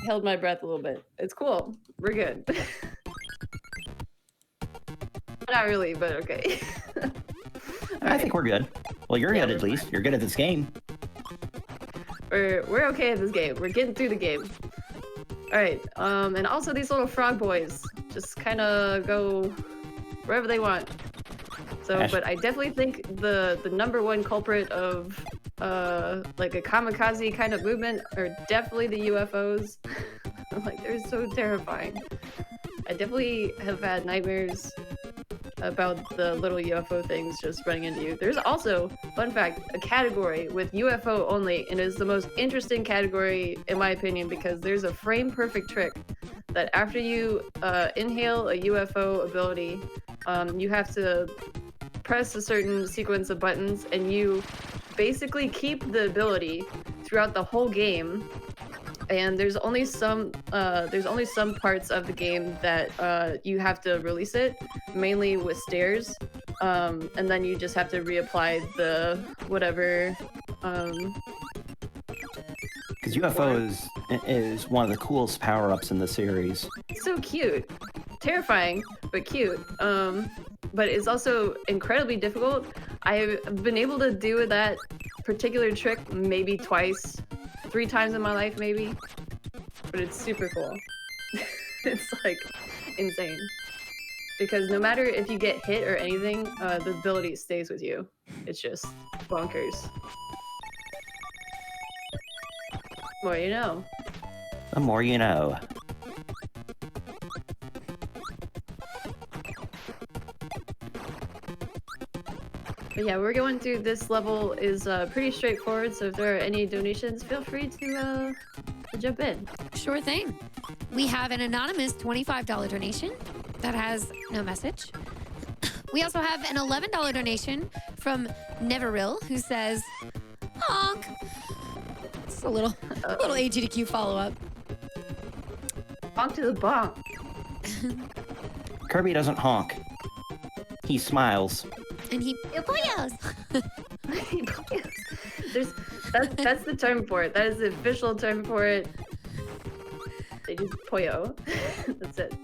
Speaker 1: held my breath a little bit. It's cool. We're good. Not really, but okay.
Speaker 2: I think we're good. Well, you're good at least. You're good at this game.
Speaker 1: We're okay at this game. We're getting through the game. Alright, and also these little frog boys just kind of go wherever they want. So, but I definitely think the #1 culprit of like a kamikaze kind of movement are definitely the UFOs. Like, they're so terrifying. I definitely have had nightmares about the little UFO things just running into you. There's also, fun fact, a category with UFO only, and it is the most interesting category in my opinion because there's a frame perfect trick that after you inhale a UFO ability, you have to press a certain sequence of buttons and you basically keep the ability throughout the whole game. And there's only some parts of the game that you have to release it, mainly with stairs, and then you just have to reapply the whatever.
Speaker 2: Because UFO is one of the coolest power-ups in the series.
Speaker 1: It's so cute, terrifying, but cute. But it's also incredibly difficult. I've been able to do that particular trick maybe twice. 3 times in my life, maybe. But it's super cool. It's, like, insane. Because no matter if you get hit or anything, the ability stays with you. It's just bonkers. More you know.
Speaker 2: The more you know.
Speaker 1: But yeah, we're going through this level is pretty straightforward, so if there are any donations, feel free to jump in.
Speaker 3: Sure thing. We have an anonymous $25 donation that has no message. We also have an $11 donation from Neverill, who says, honk. It's a little AGDQ follow-up.
Speaker 1: Honk to the bonk.
Speaker 2: Kirby doesn't honk. He smiles.
Speaker 3: And he poyos.
Speaker 1: That's the term for it. That is the official term for it. They just poyo. That's it.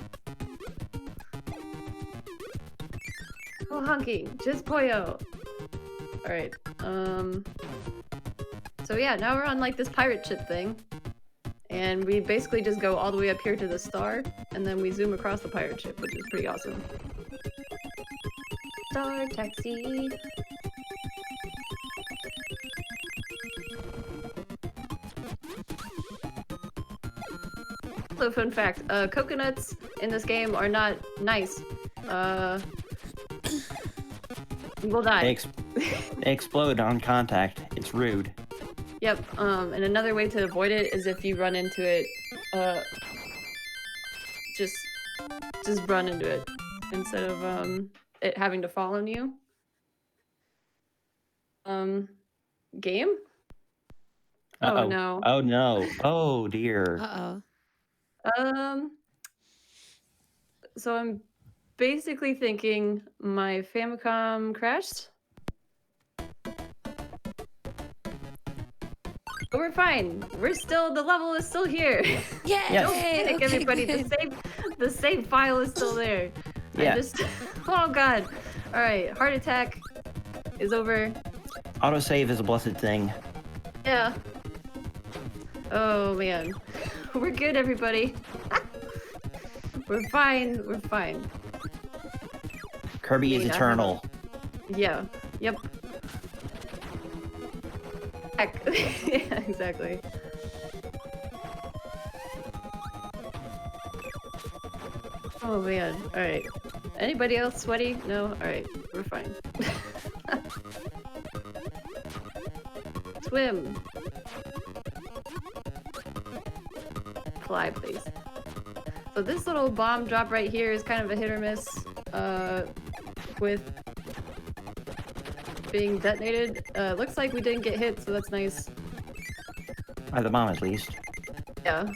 Speaker 1: No honking, just poyo. Alright, so yeah, now we're on like this pirate ship thing. And we basically just go all the way up here to the star, and then we zoom across the pirate ship, which is pretty awesome. Star taxi. So fun fact, coconuts in this game are not nice. You will die.
Speaker 2: They explode on contact. It's rude.
Speaker 1: Yep, and another way to avoid it is if you run into it, just run into it instead of, it having to fall on you. Game?
Speaker 2: Uh-oh.
Speaker 1: Oh no.
Speaker 2: Oh no. Oh dear.
Speaker 3: Uh-oh.
Speaker 1: So I'm basically thinking my Famicom crashed. But we're fine. The level is still here.
Speaker 3: Yay!
Speaker 2: Yes.
Speaker 1: Don't panic,
Speaker 3: Okay,
Speaker 1: everybody.
Speaker 3: good.
Speaker 1: The save file is still there.
Speaker 2: Yeah.
Speaker 1: Oh god. Alright, heart attack is over.
Speaker 2: Autosave is a blessed thing.
Speaker 1: Yeah. Oh man. We're good, everybody. We're fine. We're fine.
Speaker 2: Kirby is
Speaker 1: Yeah.
Speaker 2: eternal.
Speaker 1: Yeah. Yep. Heck. Yeah, exactly. Oh man. Alright. Anybody else sweaty? No? Alright. We're fine. Swim. Fly, please. So this little bomb drop right here is kind of a hit or miss with being detonated. Looks like we didn't get hit, so that's nice.
Speaker 2: By the bomb, at least.
Speaker 1: Yeah.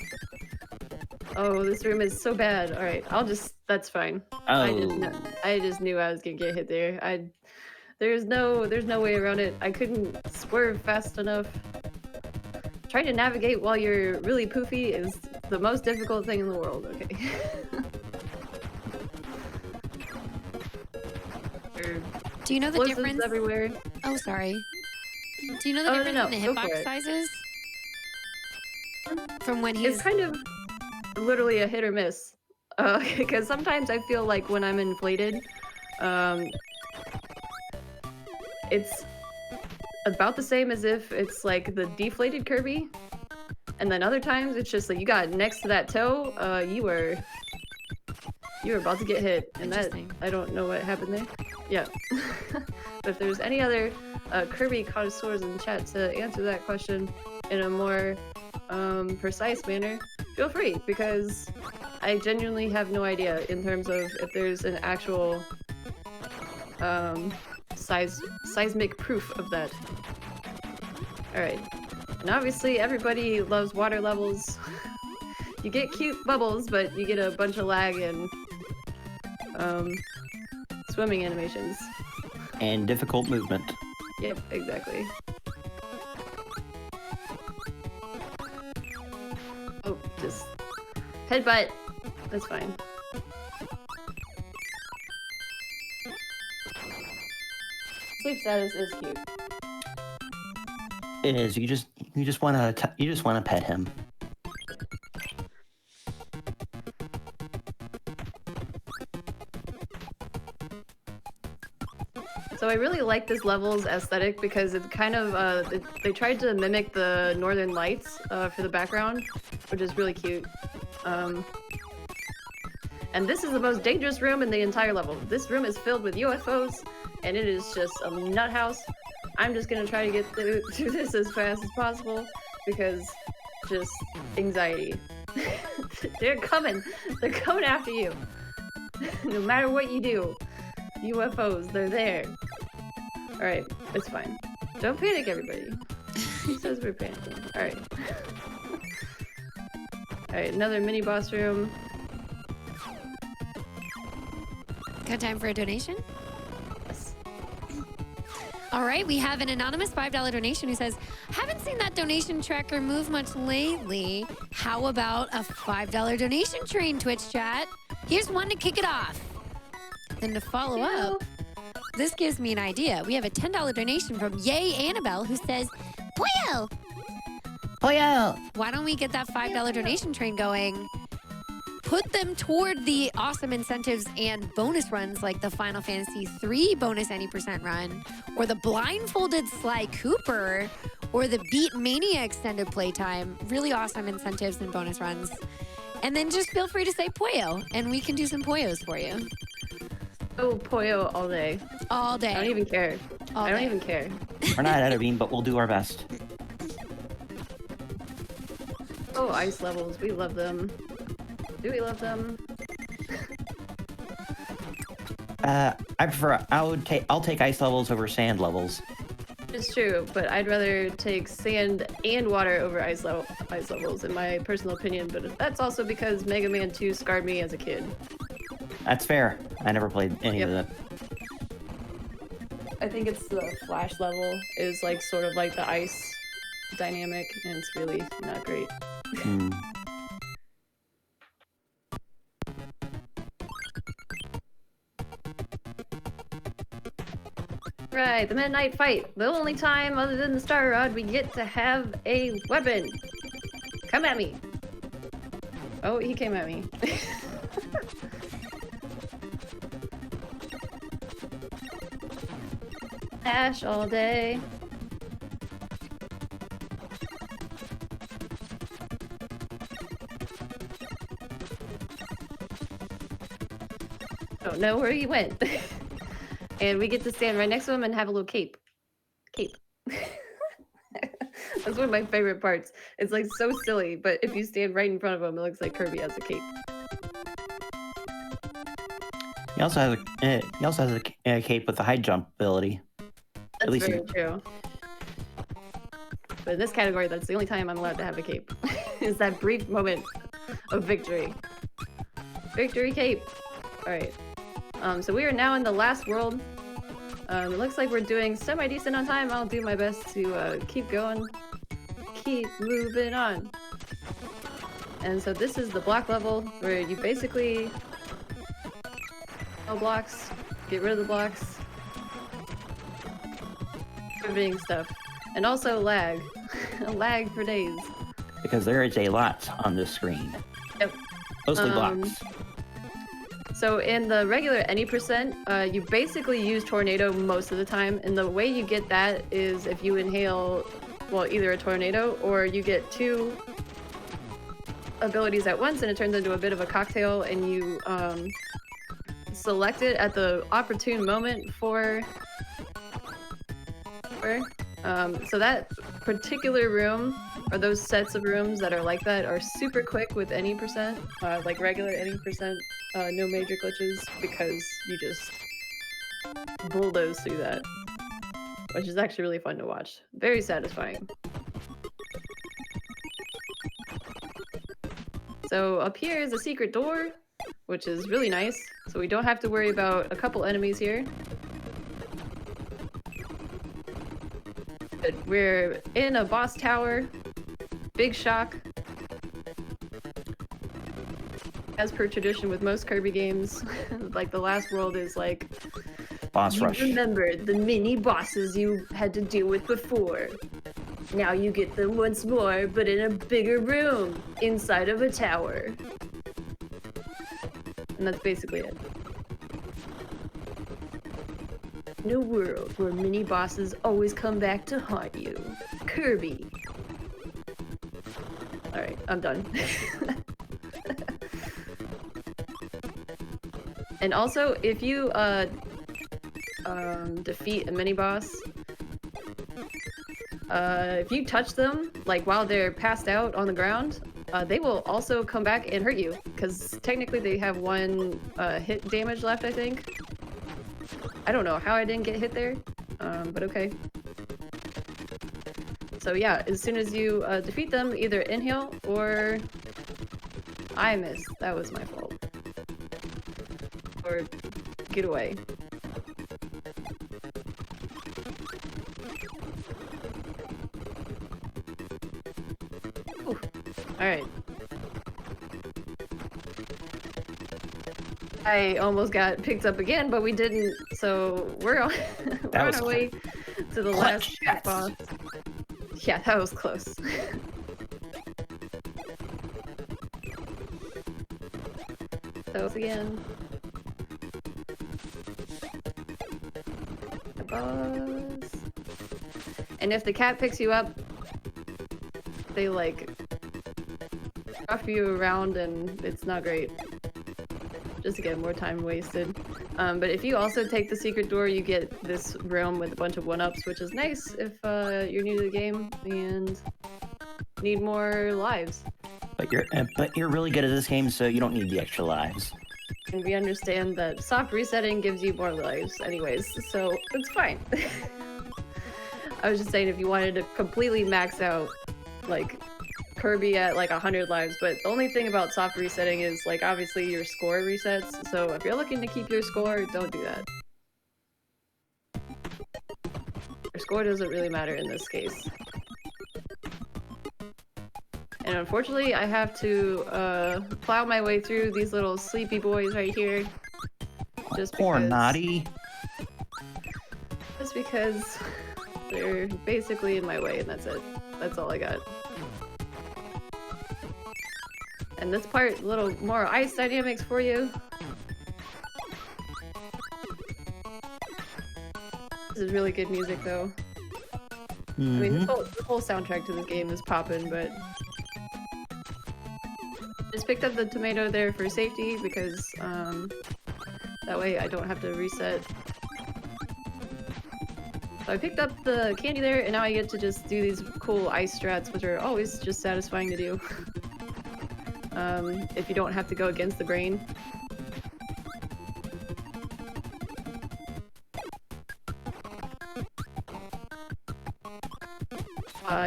Speaker 1: Oh, this room is so bad. Alright, that's fine.
Speaker 2: Oh.
Speaker 1: I just knew I was gonna get hit there. There's no way around it. I couldn't swerve fast enough. Trying to navigate while you're really poofy is the most difficult thing in the world, okay?
Speaker 3: Do you know the
Speaker 1: Explosives
Speaker 3: difference?
Speaker 1: everywhere.
Speaker 3: Oh, sorry. Do you know the
Speaker 1: Oh,
Speaker 3: difference
Speaker 1: no,
Speaker 3: in the
Speaker 1: go for
Speaker 3: hitbox
Speaker 1: it.
Speaker 3: sizes? From when he's...
Speaker 1: It's kind of literally a hit or miss. Because sometimes I feel like when I'm inflated, it's about the same as if it's like the deflated Kirby. And then other times it's just like you got next to that toe, you were about to get hit. And that,
Speaker 3: Interesting.
Speaker 1: I don't know what happened there. Yeah. But if there's any other Kirby connoisseurs in chat to answer that question in a more precise manner, feel free, because I genuinely have no idea in terms of if there's an actual seismic proof of that. Alright. And obviously everybody loves water levels. You get cute bubbles, but you get a bunch of lag and swimming animations.
Speaker 2: And difficult movement.
Speaker 1: Yep, exactly. Oh, just headbutt. That's fine. Sleep status is cute.
Speaker 2: It is. You just want to pet him.
Speaker 1: So I really like this level's aesthetic because it kind of they tried to mimic the Northern Lights for the background, which is really cute. And this is the most dangerous room in the entire level. This room is filled with UFOs, and it is just a nut house. I'm just gonna try to get through this as fast as possible because just anxiety. They're coming. They're coming after you. No matter what you do. UFOs, they're there. Alright, it's fine. Don't panic, everybody. He says we're panicking. Alright. Alright, another mini boss room.
Speaker 3: Got time for a donation?
Speaker 1: Yes.
Speaker 3: All right, we have an anonymous $5 donation who says, haven't seen that donation tracker move much lately. How about a $5 donation train, Twitch chat? Here's one to kick it off. Then to follow up, this gives me an idea. We have a $10 donation from Yay Annabelle who says, Puyo!
Speaker 2: Puyo!
Speaker 3: Why don't we get that $5 donation train going? Put them toward the awesome incentives and bonus runs like the Final Fantasy III bonus any % run, or the blindfolded Sly Cooper, or the Beat Mania extended playtime. Really awesome incentives and bonus runs. And then just feel free to say Puyo, and we can do some Puyos for you.
Speaker 1: Oh, Puyo all day.
Speaker 3: All day.
Speaker 1: I don't even care.
Speaker 3: All
Speaker 1: I don't
Speaker 3: day.
Speaker 1: even care.
Speaker 2: We're not at a beam, but we'll do our best.
Speaker 1: Oh, ice levels. We love them. Do we love them?
Speaker 2: I prefer. I'll take ice levels over sand levels.
Speaker 1: It's true, but I'd rather take sand and water over ice levels, in my personal opinion. But that's also because Mega Man 2 scarred me as a kid.
Speaker 2: That's fair. I never played any of that.
Speaker 1: I think it's the flash level is like sort of like the ice dynamic, and it's really not great.
Speaker 2: Hmm.
Speaker 1: Right, the midnight fight. The only time other than the Star Rod we get to have a weapon. Come at me. Oh, he came at me. Ash all day. Don't know where he went. And we get to stand right next to him and have a little cape. Cape. That's one of my favorite parts. It's like so silly, but if you stand right in front of him, it looks like Kirby has a cape.
Speaker 2: He also has a cape with a high jump ability.
Speaker 1: That's
Speaker 2: At least
Speaker 1: very true. But in this category, that's the only time I'm allowed to have a cape. Is that brief moment of victory. Victory cape. Alright. So we are now in the last world. It looks like we're doing semi-decent on time. I'll do my best to keep going. Keep moving on. And so this is the block level, where you basically... no blocks. Get rid of the blocks. Riveting stuff. And also lag. Lag for days.
Speaker 2: Because there is a lot on this screen.
Speaker 1: Yep.
Speaker 2: Mostly blocks.
Speaker 1: So in the regular any percent, you basically use Tornado most of the time, and the way you get that is if you inhale, well, either a tornado or you get 2 abilities at once and it turns into a bit of a cocktail, and you select it at the opportune moment for so that particular room, or those sets of rooms that are like that, are super quick with any percent, like regular any percent, no major glitches, because you just bulldoze through that, which is actually really fun to watch. Very satisfying. So up here is a secret door, which is really nice, so we don't have to worry about a couple enemies here. But we're in a boss tower. Big shock. As per tradition with most Kirby games, like the last world is like...
Speaker 2: Boss rush.
Speaker 1: You remember the mini bosses you had to deal with before. Now you get them once more, but in a bigger room, inside of a tower. And that's basically it. In a world where mini bosses always come back to haunt you. Kirby. Alright, I'm done. And also, if you defeat a mini boss, if you touch them, like while they're passed out on the ground, they will also come back and hurt you, because technically they have 1 hit damage left, I think. I don't know how I didn't get hit there, but okay. So yeah, as soon as you defeat them, either inhale or I missed. That was my fault. Or get away. Alright. I almost got picked up again, but we didn't, so we're on, we're on our way to the last cat boss. Yeah, that was close. So again. The boss. And if the cat picks you up, they like rough you around and it's not great. Just again, more time wasted. But if you also take the secret door, you get this room with a bunch of 1-ups, which is nice if you're new to the game and need more lives.
Speaker 2: But you're really good at this game, so you don't need the extra lives.
Speaker 1: And we understand that soft resetting gives you more lives anyways, so it's fine. I was just saying if you wanted to completely max out, like, Kirby at like 100 lives, but the only thing about soft resetting is like obviously your score resets, so if you're looking to keep your score, don't do that. Your score doesn't really matter in this case. And unfortunately, I have to plow my way through these little sleepy boys right here. Just
Speaker 2: Poor Naughty.
Speaker 1: Just because they're basically in my way, and that's it. That's all I got. And this part, a little more ice dynamics for you. This is really good music, though. I mean, the whole soundtrack to this game is poppin', but... Just picked up the tomato there for safety, because, that way I don't have to reset. So I picked up the candy there, and now I get to just do these cool ice strats, which are always just satisfying to do. If you don't have to go against the grain.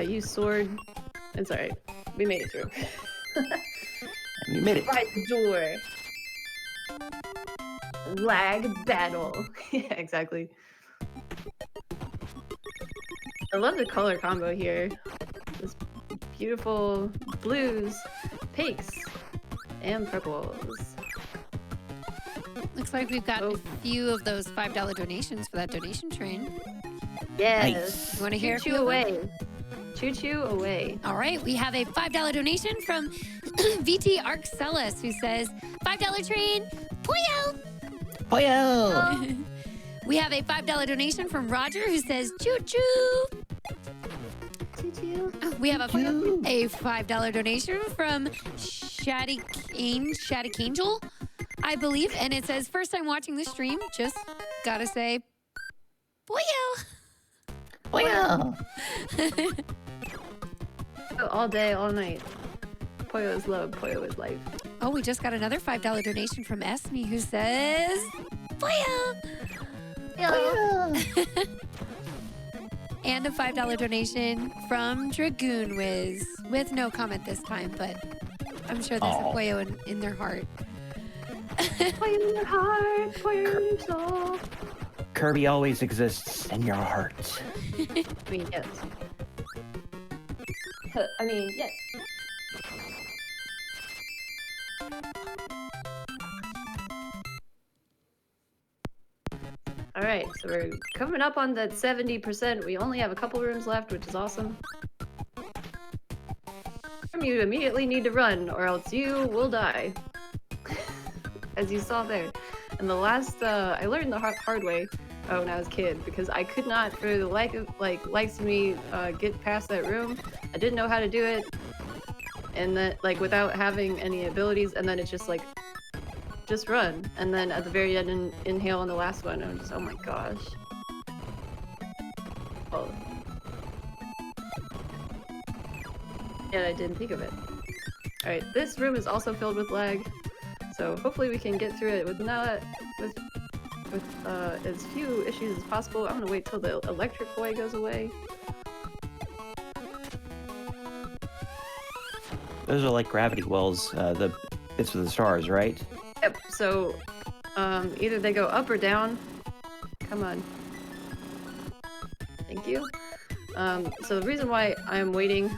Speaker 1: Use sword. It's alright. We made it through.
Speaker 2: You made it.
Speaker 1: Right door. Lag battle. Yeah, exactly. I love the color combo here. This beautiful blues, pinks, and purples.
Speaker 3: Looks like we've got a few of those $5 donations for that donation train.
Speaker 1: Yes.
Speaker 2: Nice.
Speaker 3: You want to hear
Speaker 1: Choo-choo away. Choo-choo away.
Speaker 3: All right, we have a $5 donation from VT Arcellus, who says, $5 train, Puyo!
Speaker 2: Puyo!
Speaker 3: We have a $5 donation from Roger, who says, choo-choo!
Speaker 1: Choo-choo.
Speaker 3: We have a $5 donation from Shadikangel, I believe, and it says, first time watching the stream, just gotta say, Puyo!
Speaker 2: Puyo!
Speaker 1: All day, all night. Puyo is love, Puyo is life.
Speaker 3: Oh, we just got another $5 donation from Esme, who says, Puyo! And a $5 donation from Dragoon Wiz, with no comment this time, but I'm sure there's a Puyo in their heart.
Speaker 1: Puyo in your heart, Puyo in your soul.
Speaker 2: Kirby always exists in your heart.
Speaker 1: I mean, yes. Yes. Alright, so we're coming up on that 70%. We only have a couple rooms left, which is awesome. You immediately need to run, or else you will die. As you saw there. And the last, I learned the hard way when I was a kid, because I could not, for the likes of me, get past that room. I didn't know how to do it. And that, without having any abilities, and then it's just just run. And then at the very end, inhale on the last one, and I'm just, oh my gosh. Oh. Yeah, I didn't think of it. Alright, this room is also filled with lag, so hopefully we can get through it with as few issues as possible. I'm gonna wait till the electric boy goes away.
Speaker 2: Those are like gravity wells, the bits with the stars, right?
Speaker 1: Yep, so either they go up or down. Come on. Thank you. So the reason why I'm waiting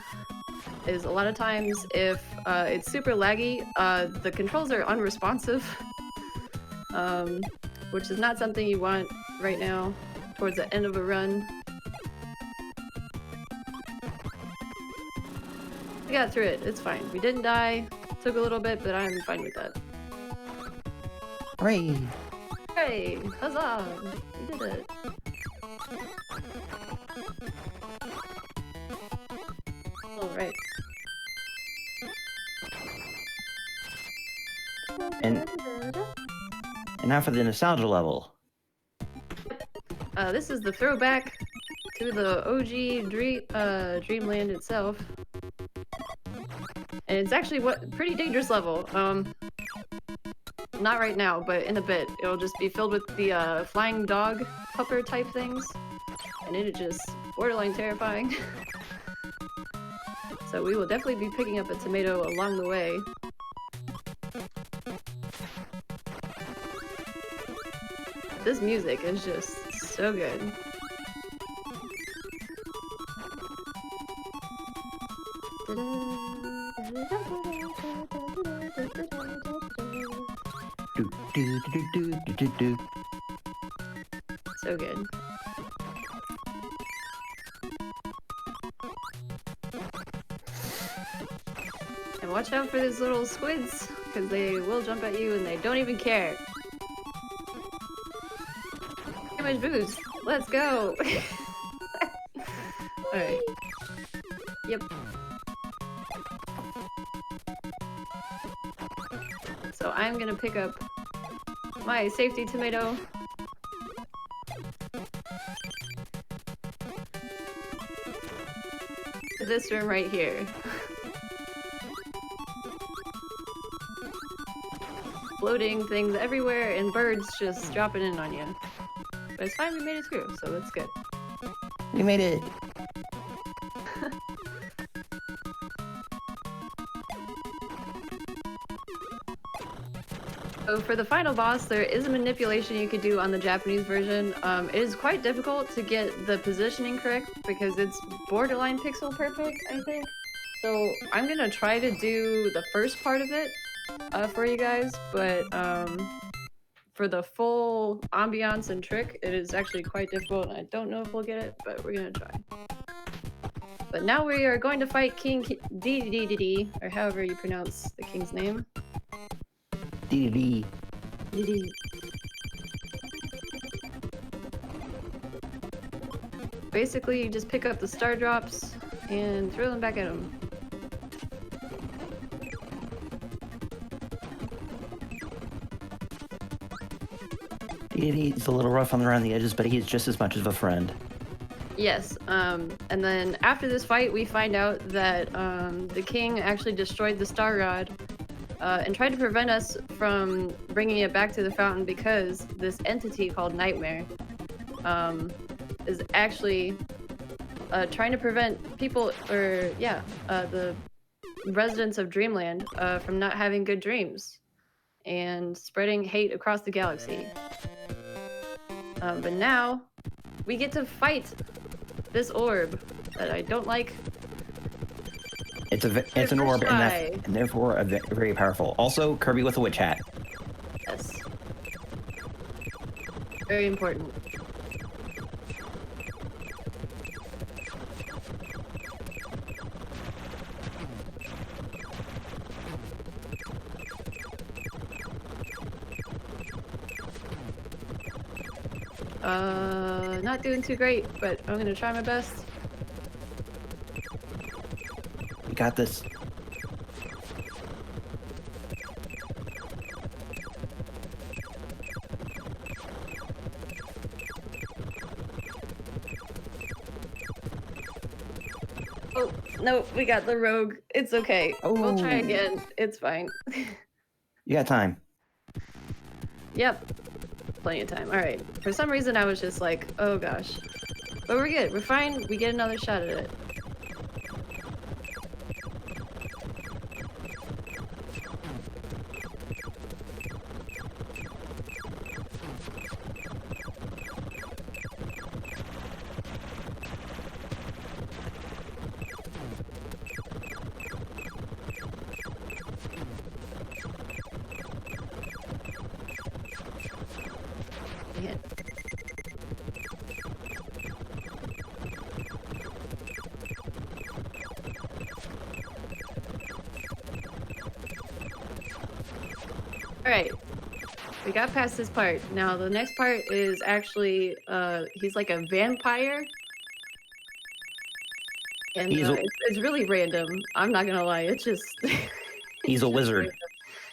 Speaker 1: is a lot of times if it's super laggy, the controls are unresponsive, which is not something you want right now towards the end of a run. We got through it, it's fine. We didn't die, took a little bit, but I'm fine with that.
Speaker 2: Hooray!
Speaker 1: Hey, huzzah! We did it. Alright.
Speaker 2: And now for the nostalgia level.
Speaker 1: This is the throwback to the OG Dreamland itself. And it's actually pretty dangerous level. Not right now, but in a bit. It'll just be filled with the flying dog pupper type things. And it is just borderline terrifying. So we will definitely be picking up a tomato along the way. This music is just so good. So good. And watch out for these little squids, because they will jump at you and they don't even care. Too much booze. Let's go! Alright. Yep. So I'm gonna pick up my safety tomato. To this room right here. Floating things everywhere and birds just dropping in on you. But it's fine, we made it through, so that's good.
Speaker 2: We made it!
Speaker 1: So for the final boss, there is a manipulation you could do on the Japanese version. It is quite difficult to get the positioning correct because it's borderline pixel perfect, I think. So I'm gonna try to do the first part of it for you guys, but for the full ambiance and trick, it is actually quite difficult, and I don't know if we'll get it, but we're gonna try. But now we are going to fight King Dedede, or however you pronounce the king's name.
Speaker 2: DD.
Speaker 1: Basically, you just pick up the star drops and throw them back at him.
Speaker 2: DD's a little rough around the edges, but he's just as much of a friend.
Speaker 1: Yes, and then after this fight, we find out that the king actually destroyed the star rod and tried to prevent us from bringing it back to the fountain because this entity called Nightmare is actually trying to prevent people, or the residents of Dreamland from not having good dreams and spreading hate across the galaxy. But now we get to fight this orb that I don't like.
Speaker 2: It's an orb, and therefore very powerful. Also, Kirby with a witch hat.
Speaker 1: Yes. Very important. Not doing too great, but I'm gonna try my best.
Speaker 2: We got this.
Speaker 1: Oh, no, we got the rogue. It's okay. We'll try again. It's fine.
Speaker 2: You got time.
Speaker 1: Yep. Plenty of time. All right. For some reason, I was just like, oh gosh. But we're good. We're fine. We get another shot at it. Yeah. All right. We got past this part. Now the next part is actually he's like a vampire. And it's really random. I'm not gonna lie, it's just
Speaker 2: He's a wizard.
Speaker 1: Random.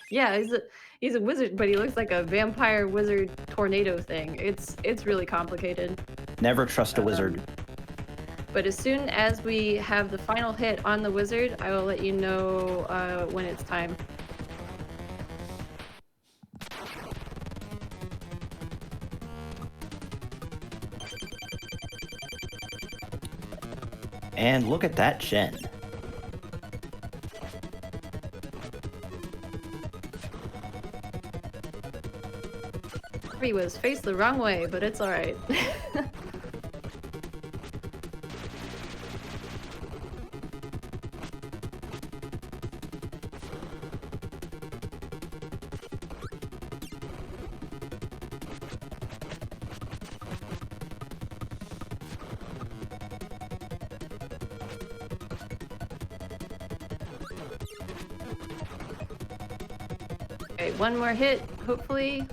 Speaker 1: Yeah, he's a wizard, but he looks like a vampire wizard tornado thing. It's really complicated.
Speaker 2: Never trust a wizard.
Speaker 1: But as soon as we have the final hit on the wizard, I will let you know when it's time.
Speaker 2: And look at that Jen.
Speaker 1: Kirby was faced the wrong way, but it's alright. Okay, one more hit, hopefully.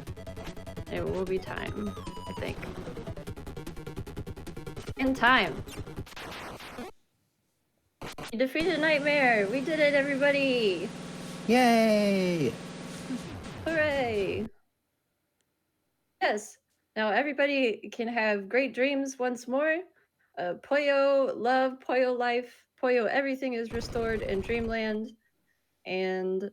Speaker 1: It will be time, I think. In time. You defeated a nightmare! We did it, everybody!
Speaker 2: Yay!
Speaker 1: Hooray! Yes, now everybody can have great dreams once more. Poyo love, Poyo life, Poyo everything is restored in Dreamland. And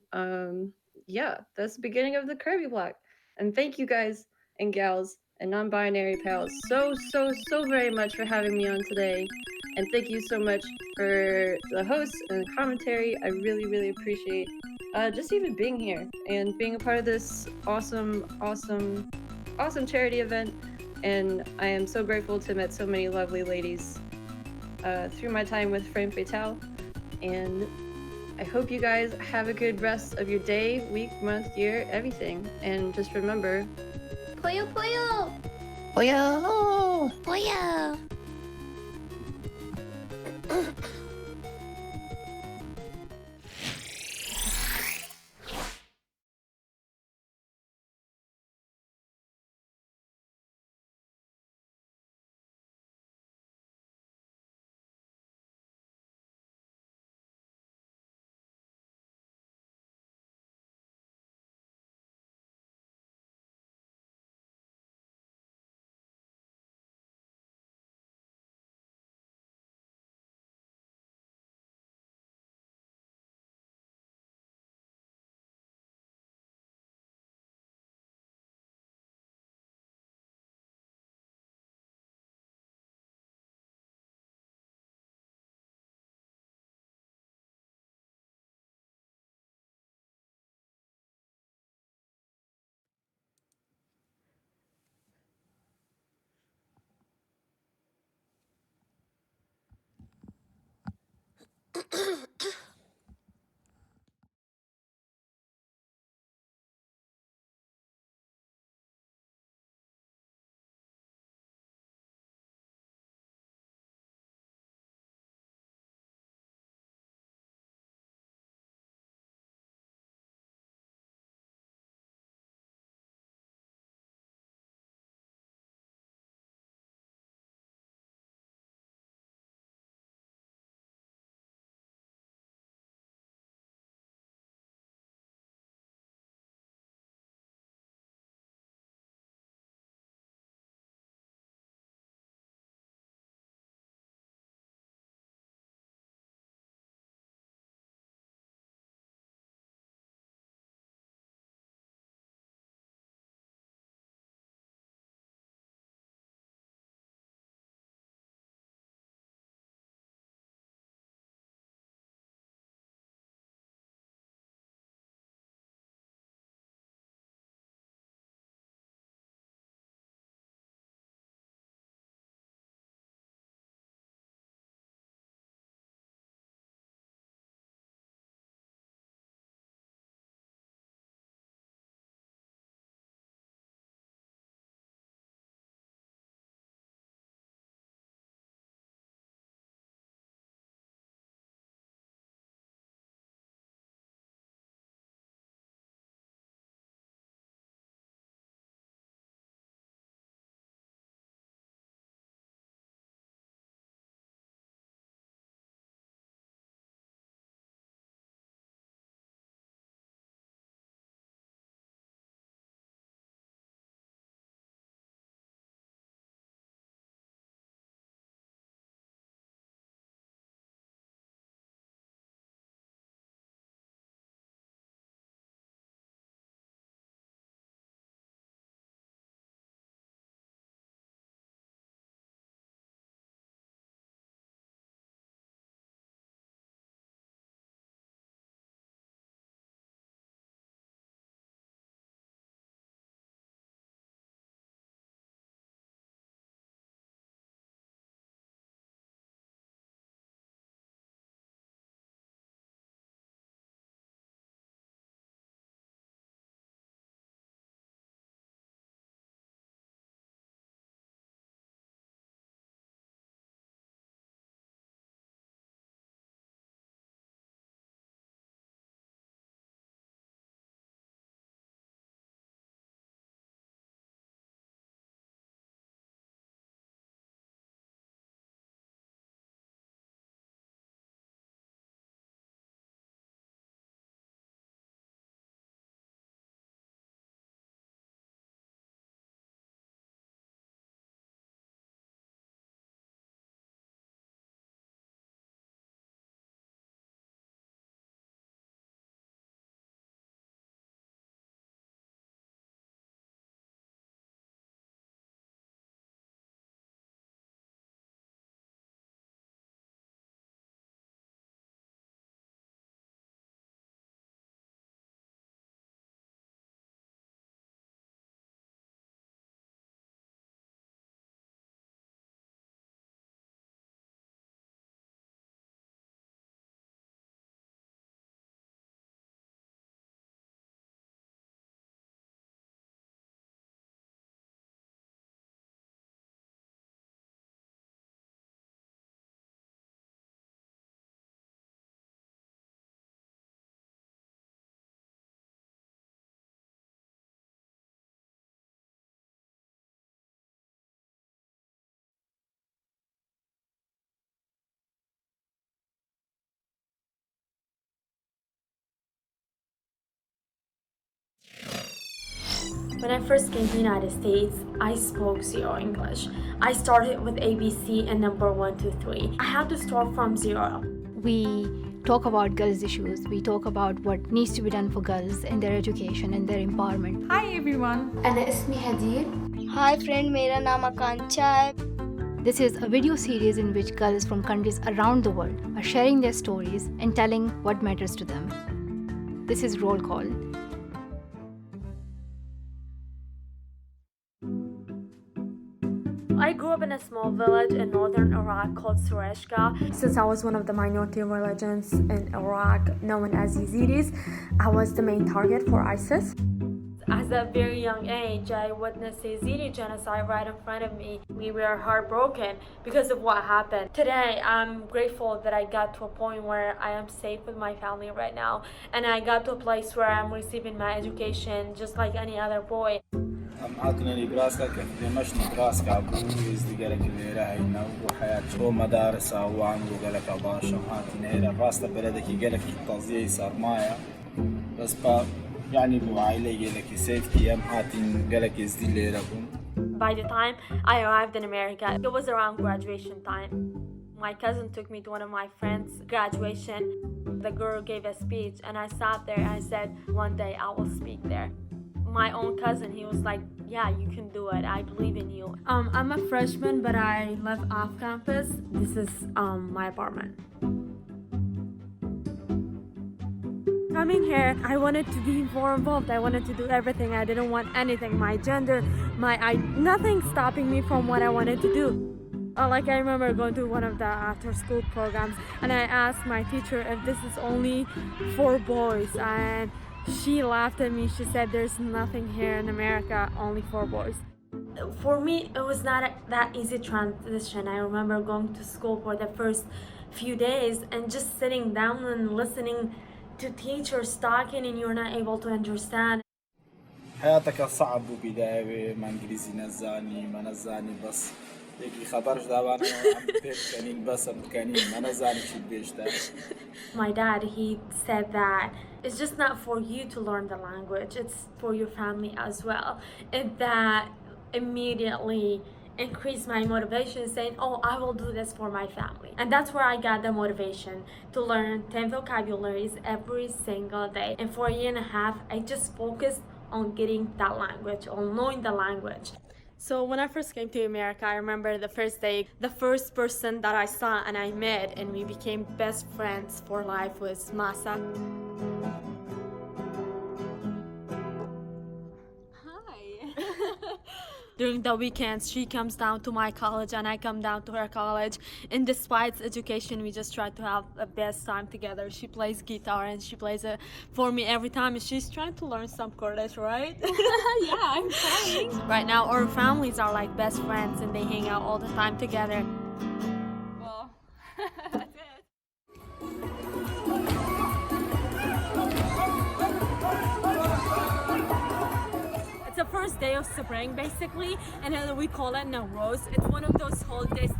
Speaker 1: yeah, that's the beginning of the Kirby block. And thank you guys and gals and non-binary pals so very much for having me on today. And thank you so much for the hosts and the commentary. I really appreciate just even being here and being a part of this awesome charity event. And I am so grateful to have met so many lovely ladies through my time with Frame Fatale. And I hope you guys have a good rest of your day, week, month, year, everything. And just remember, Poyo Poyo!
Speaker 2: Poyo!
Speaker 3: Poyo!
Speaker 4: When I first came to the United States, I spoke zero English. I started with ABC and number 1, 2, 3. I had to start from zero.
Speaker 5: We talk about girls' issues. We talk about what needs to be done for girls in their education and their empowerment.
Speaker 6: Hi everyone.
Speaker 7: أنا اسمي هدير.
Speaker 8: Hi friend, मेरा नाम आकांक्षा है.
Speaker 5: This is a video series in which girls from countries around the world are sharing their stories and telling what matters to them. This is Roll Call.
Speaker 4: I grew up in a small village in northern Iraq called Sureshka. Since I was one of the minority religions in Iraq known as Yazidis, I was the main target for ISIS. At a very young age, I witnessed Yazidi genocide right in front of me. We were heartbroken because of what happened. Today, I'm grateful that I got to a point where I am safe with my family right now. And I got to a place where I'm receiving my education just like any other boy.
Speaker 9: معطني براسك كيف مشنا براسك عبوز دقلك اللي راهينا وحياة شو مدارس وعن وقالك عباشا معطني هنا راسك بلدك قالك التوزيع صار معايا بس با يعني بعائلة قالك سيفتي أم حاتين قالك يزدي اللي ربهم.
Speaker 4: By the time I arrived in America, it was around graduation time. My cousin took me to one of my friends' graduation. The girl gave a speech and I sat there and I said, one day I will speak there. My own cousin, he was like, yeah, you can do it. I believe in you. I'm a freshman, but I live off campus. This is my apartment. Coming here, I wanted to be more involved. I wanted to do everything. I didn't want anything. My gender, nothing stopping me from what I wanted to do. Like I remember going to one of the after-school programs, and I asked my teacher if this is only for boys, and she laughed at me. She said, there's nothing here in America only for boys. For me, it was not that easy transition. I remember going to school for the first few days and just sitting down and listening to teachers talking and you're not able to understand.
Speaker 9: حياتك صعب وبداية ما إنجليزي نزاني ما نزاني بس يجي خبرش دابانا عم بتكنين بس بتكنين ما نزاني شو بيش ده. My dad, he said that it's just not for you to learn the language, it's for your family as well. And that immediately increased my motivation, saying, oh, I will do this for my family. And that's where I got the motivation to learn 10 vocabularies every single day. And for a year and a half, I just focused on getting that language, on knowing the language. So when I first came to America, I remember the first day, the first person that I saw and I met and we became best friends for life was Masa. During the weekends, she comes down to my college and I come down to her college. And despite education, we just try to have the best time together. She plays guitar and she plays it for me every time. And she's trying to learn some Kurdish, right?
Speaker 3: Yeah, I'm trying.
Speaker 4: Right now, our families are like best friends and they hang out all the time together.
Speaker 6: Well, that's it.
Speaker 4: The first day of spring basically, and we call it Nowruz. It's one of those holidays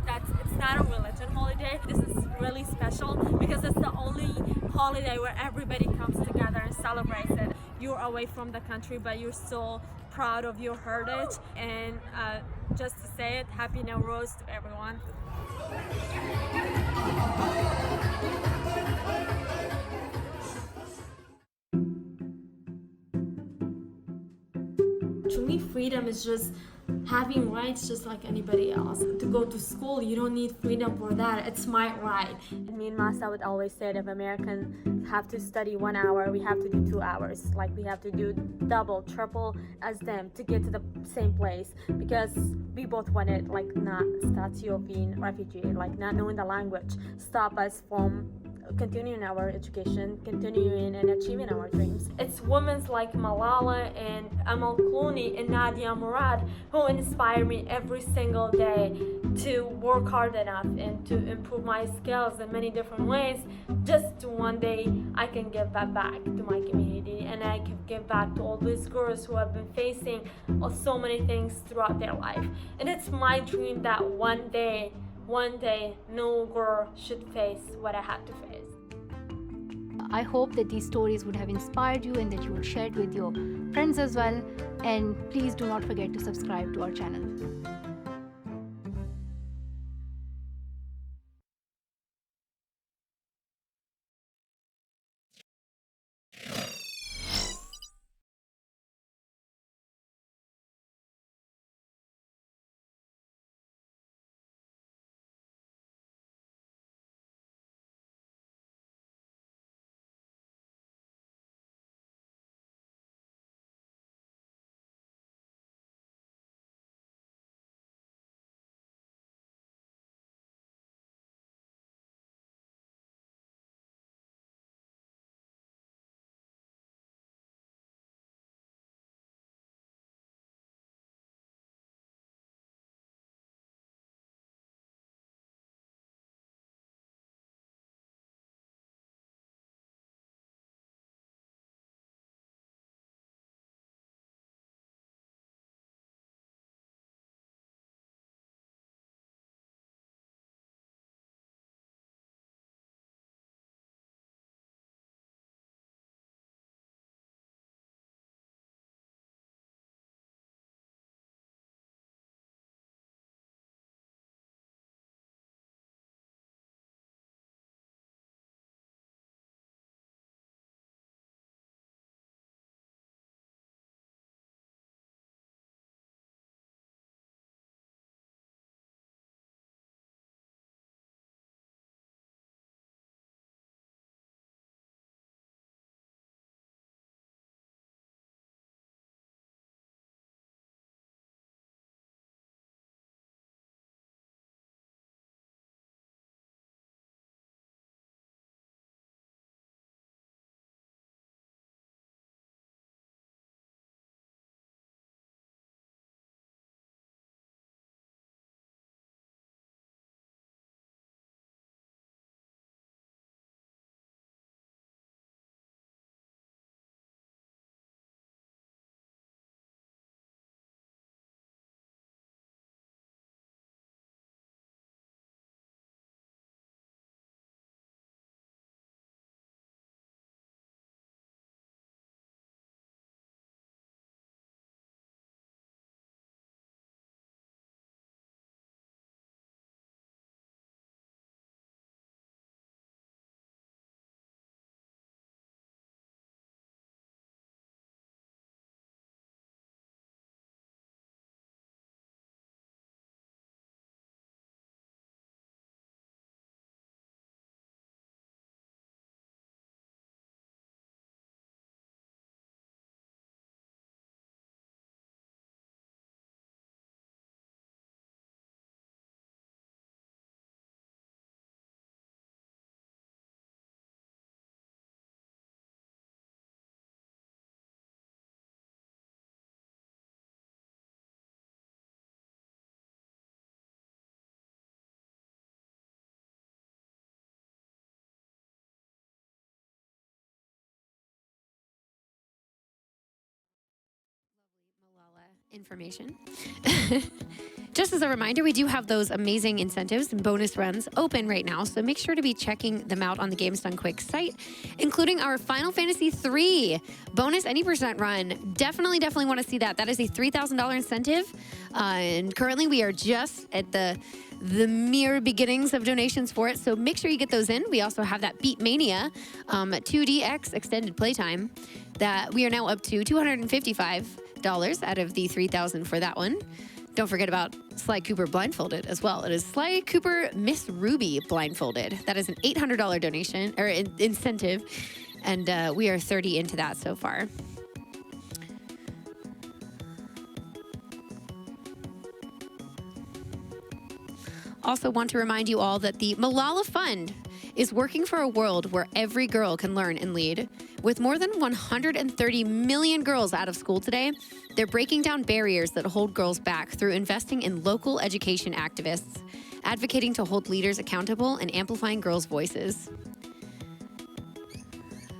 Speaker 4: it's not a religion holiday. This is really special because it's the only holiday where everybody comes together and celebrates it. You're away from the country but you're still proud of your heritage, and just to say it, happy Nowruz to everyone. To me, freedom is just having rights just like anybody else. To go to school, you don't need freedom for that. It's my right. And me and Masa would always say that if Americans have to study 1 hour, we have to do 2 hours. Like we have to do double, triple as them to get to the same place, because we both wanted like not statue of being refugee, like not knowing the language, stop us from continuing our education, continuing and achieving our dreams. It's women like Malala and Amal Clooney and Nadia Murad who inspire me every single day to work hard enough and to improve my skills in many different ways, just to one day I can give that back to my community and I can give back to all these girls who have been facing so many things throughout their life. And it's my dream that one day, no girl should face what I had to face.
Speaker 5: I hope that these stories would have inspired you and that you would share it with your friends as well. And please do not forget to subscribe to our channel.
Speaker 3: Malala information. Just as a reminder, we do have those amazing incentives and bonus runs open right now, so make sure to be checking them out on the Games Done Quick site, including our Final Fantasy III bonus any percent run. Definitely want to see that. That is a $3,000 incentive, and currently we are just at the mere beginnings of donations for it, so make sure you get those in. We also have that Beat Mania 2DX extended playtime that we are now up to $255 out of the $3,000 for that one. Don't forget about Sly Cooper Blindfolded as well. It is Sly Cooper Miss Ruby Blindfolded. That is an $800 donation or incentive, and we are 30 into that so far. Also want to remind you all that the Malala Fund is working for a world where every girl can learn and lead. With more than 130 million girls out of school today, they're breaking down barriers that hold girls back through investing in local education activists, advocating to hold leaders accountable, and amplifying girls' voices.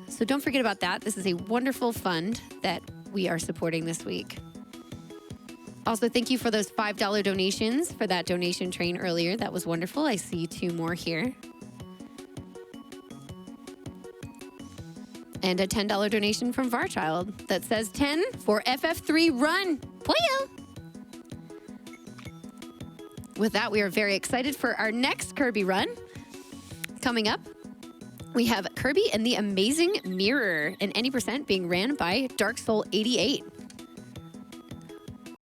Speaker 3: So don't forget about that. This is a wonderful fund that we are supporting this week. Also, thank you for those $5 donations for that donation train earlier. That was wonderful. I see 2 more here. And a $10 donation from Varchild that says 10 for FF3 Run. Poyo! With that, we are very excited for our next Kirby run. Coming up, we have Kirby and the Amazing Mirror, and any percent being ran by Dark Soul 88.